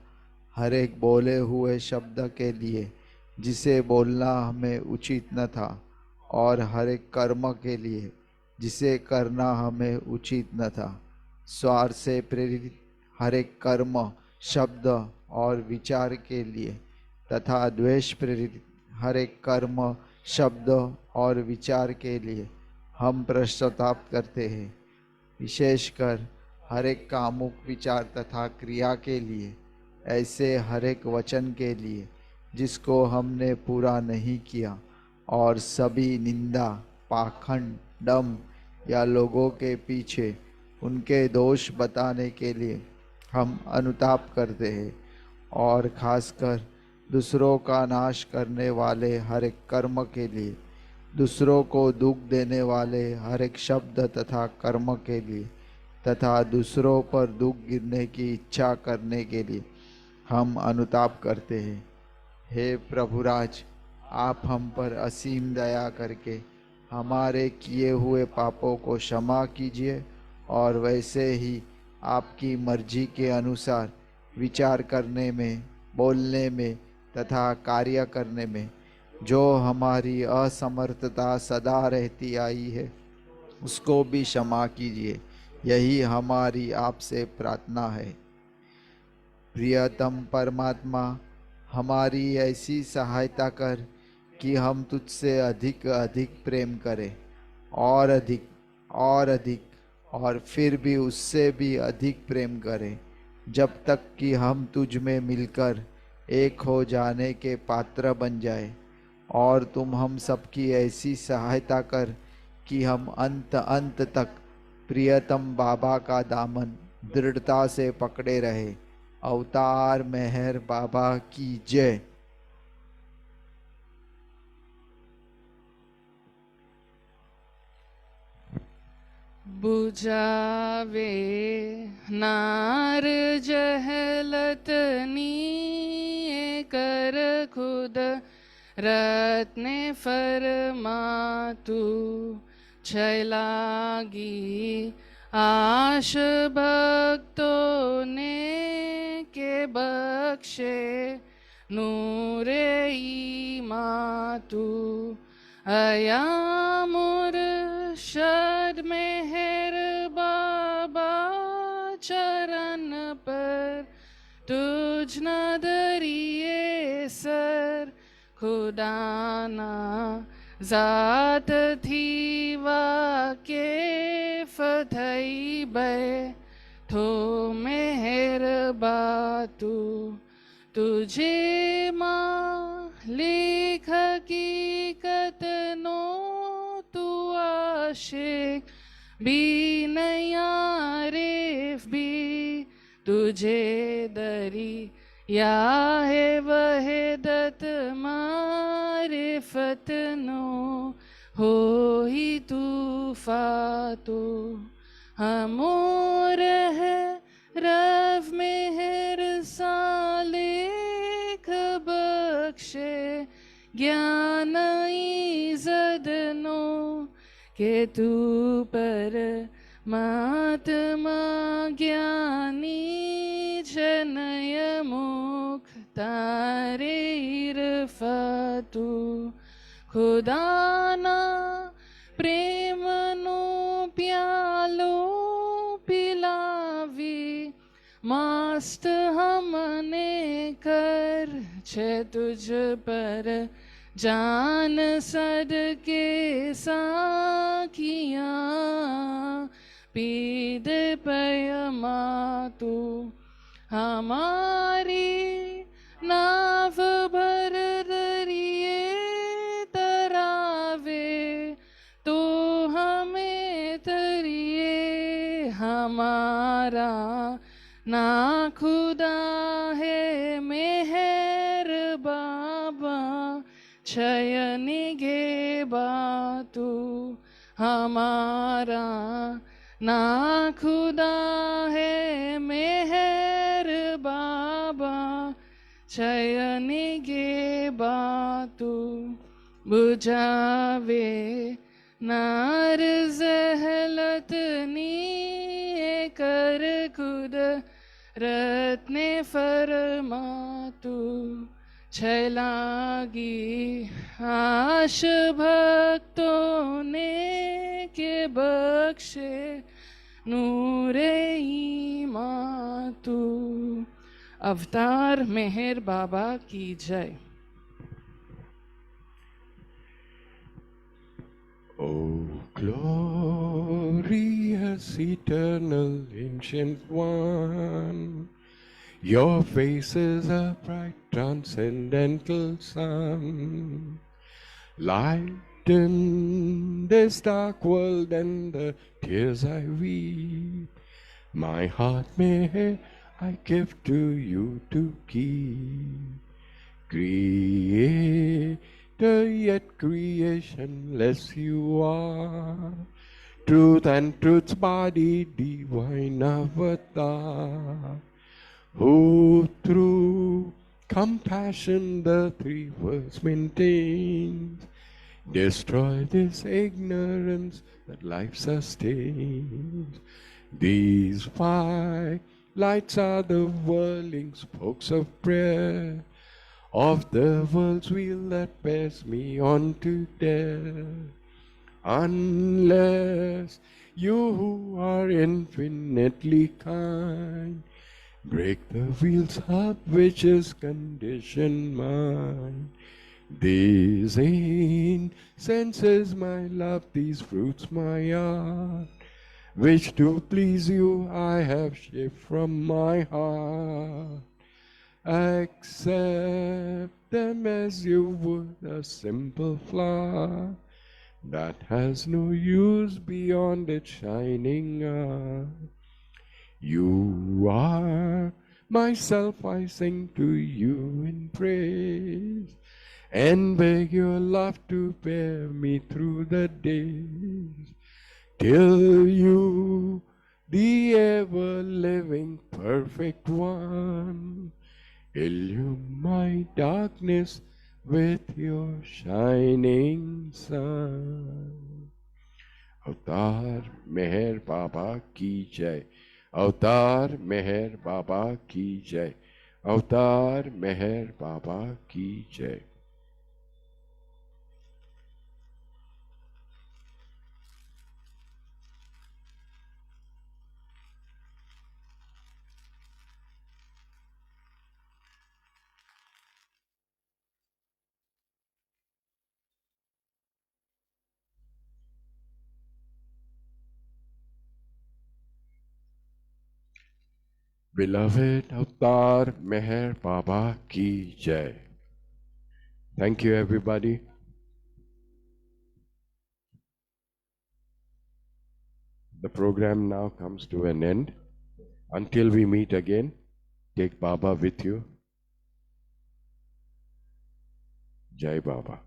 हर एक बोले हुए शब्द के लिए जिसे बोलना हमें उचित न था, और हर एक कर्म के लिए जिसे करना हमें उचित न था। स्वार्थ से प्रेरित हर एक कर्म, शब्द और विचार के लिए तथा द्वेष प्रेरित हर एक कर्म, शब्द और विचार के लिए हम पश्चाताप करते हैं। विशेषकर हर एक कामुक विचार तथा क्रिया के लिए, ऐसे हर एक वचन के लिए जिसको हमने पूरा नहीं किया, और सभी निंदा, पाखंड, डम या लोगों के पीछे उनके दोष बताने के लिए हम अनुताप करते हैं। और खासकर दूसरों का नाश करने वाले हर एक कर्म के लिए, दूसरों को दुख देने वाले हर एक शब्द तथा कर्म के लिए तथा दूसरों पर दुख गिरने की इच्छा करने के लिए हम अनुताप करते हैं। हे प्रभुराज, आप हम पर असीम दया करके हमारे किए हुए पापों को क्षमा कीजिए, और वैसे ही आपकी मर्जी के अनुसार विचार करने में, बोलने में तथा कार्य करने में जो हमारी असमर्थता सदा रहती आई है, उसको भी क्षमा कीजिए। यही हमारी आपसे प्रार्थना है। प्रियतम परमात्मा, हमारी ऐसी सहायता कर कि हम तुझसे अधिक अधिक प्रेम करें, और अधिक और अधिक, और फिर भी उससे भी अधिक प्रेम करें, जब तक कि हम तुझ में मिलकर एक हो जाने के पात्र बन जाए। और तुम हम सबकी ऐसी सहायता कर कि हम अंत अंत तक प्रियतम बाबा का दामन दृढ़ता से पकड़े रहे। अवतार मेहर बाबा की जय। बुझावे नार जहलतनी कर खुद रत्ने फरमातु छैलागी आश भक्तों ने के बख्शे नूरे मातु अया मुर्शद मेहर बाबा चरण पर तुझ न दरिए सर खुदाना जात थी वाके फथई बे थो मेहर बातू तुझे मालिक हकीकत नो तू आशिक भी नयारिफ भी तुझे दरी या है वहदत मारिफत नो हो ही तूफातो हमोर है रव मेहर सालेख बख्शे ज्ञान इज़दनो के तू पर महात्मा ज्ञानी जनय मुख तारे इरफातु खुदाना प्रेम नो प्यालो पिलावी मस्त हमने कर छे तुझ पर जान सदके साखियाँ पीद पय मातु हमारी नाव भर दरिए तरावे तो हमें तरिए हमारा ना खुदा है मेहर बाबा छयनिगे बातू हमारा ना खुदा है मेहर बाबा चयनिगे बातू बुझावे नार जहलत नी कर खुद रत्ने फरमातू छलागी आश भक्तों ने के बख्शे नूरे ईमान तू। अवतार मेहर बाबा की जय। O glorious eternal ancient one, your face is a bright transcendental sun. Lighten this dark world and the tears I weep. My heart may I give to you to keep. Creator yet creationless you are. Truth and truth's body, divine avatar. Who through compassion the three worlds maintains. Destroy this ignorance that life sustains. These five lights are the whirling spokes of prayer, of the world's wheel that bears me on to death. Unless you who are infinitely kind break the wheels up which is conditioned mine. These incense is my love, these fruits my art, which to please you I have shaped from my heart. Accept them as you would a simple flower that has no use beyond its shining eye. You are myself, I sing to you in praise, and beg your love to bear me through the days, till you, the ever-living perfect one, illume my darkness with your shining sun. अवतार मेहर बाबा की जय। अवतार मेहर बाबा की जय। अवतार मेहर बाबा की जय। Beloved Avatar Meher Baba Ki Jai. Thank you, everybody. The program now comes to an end. Until we meet again, take Baba with you. Jai Baba.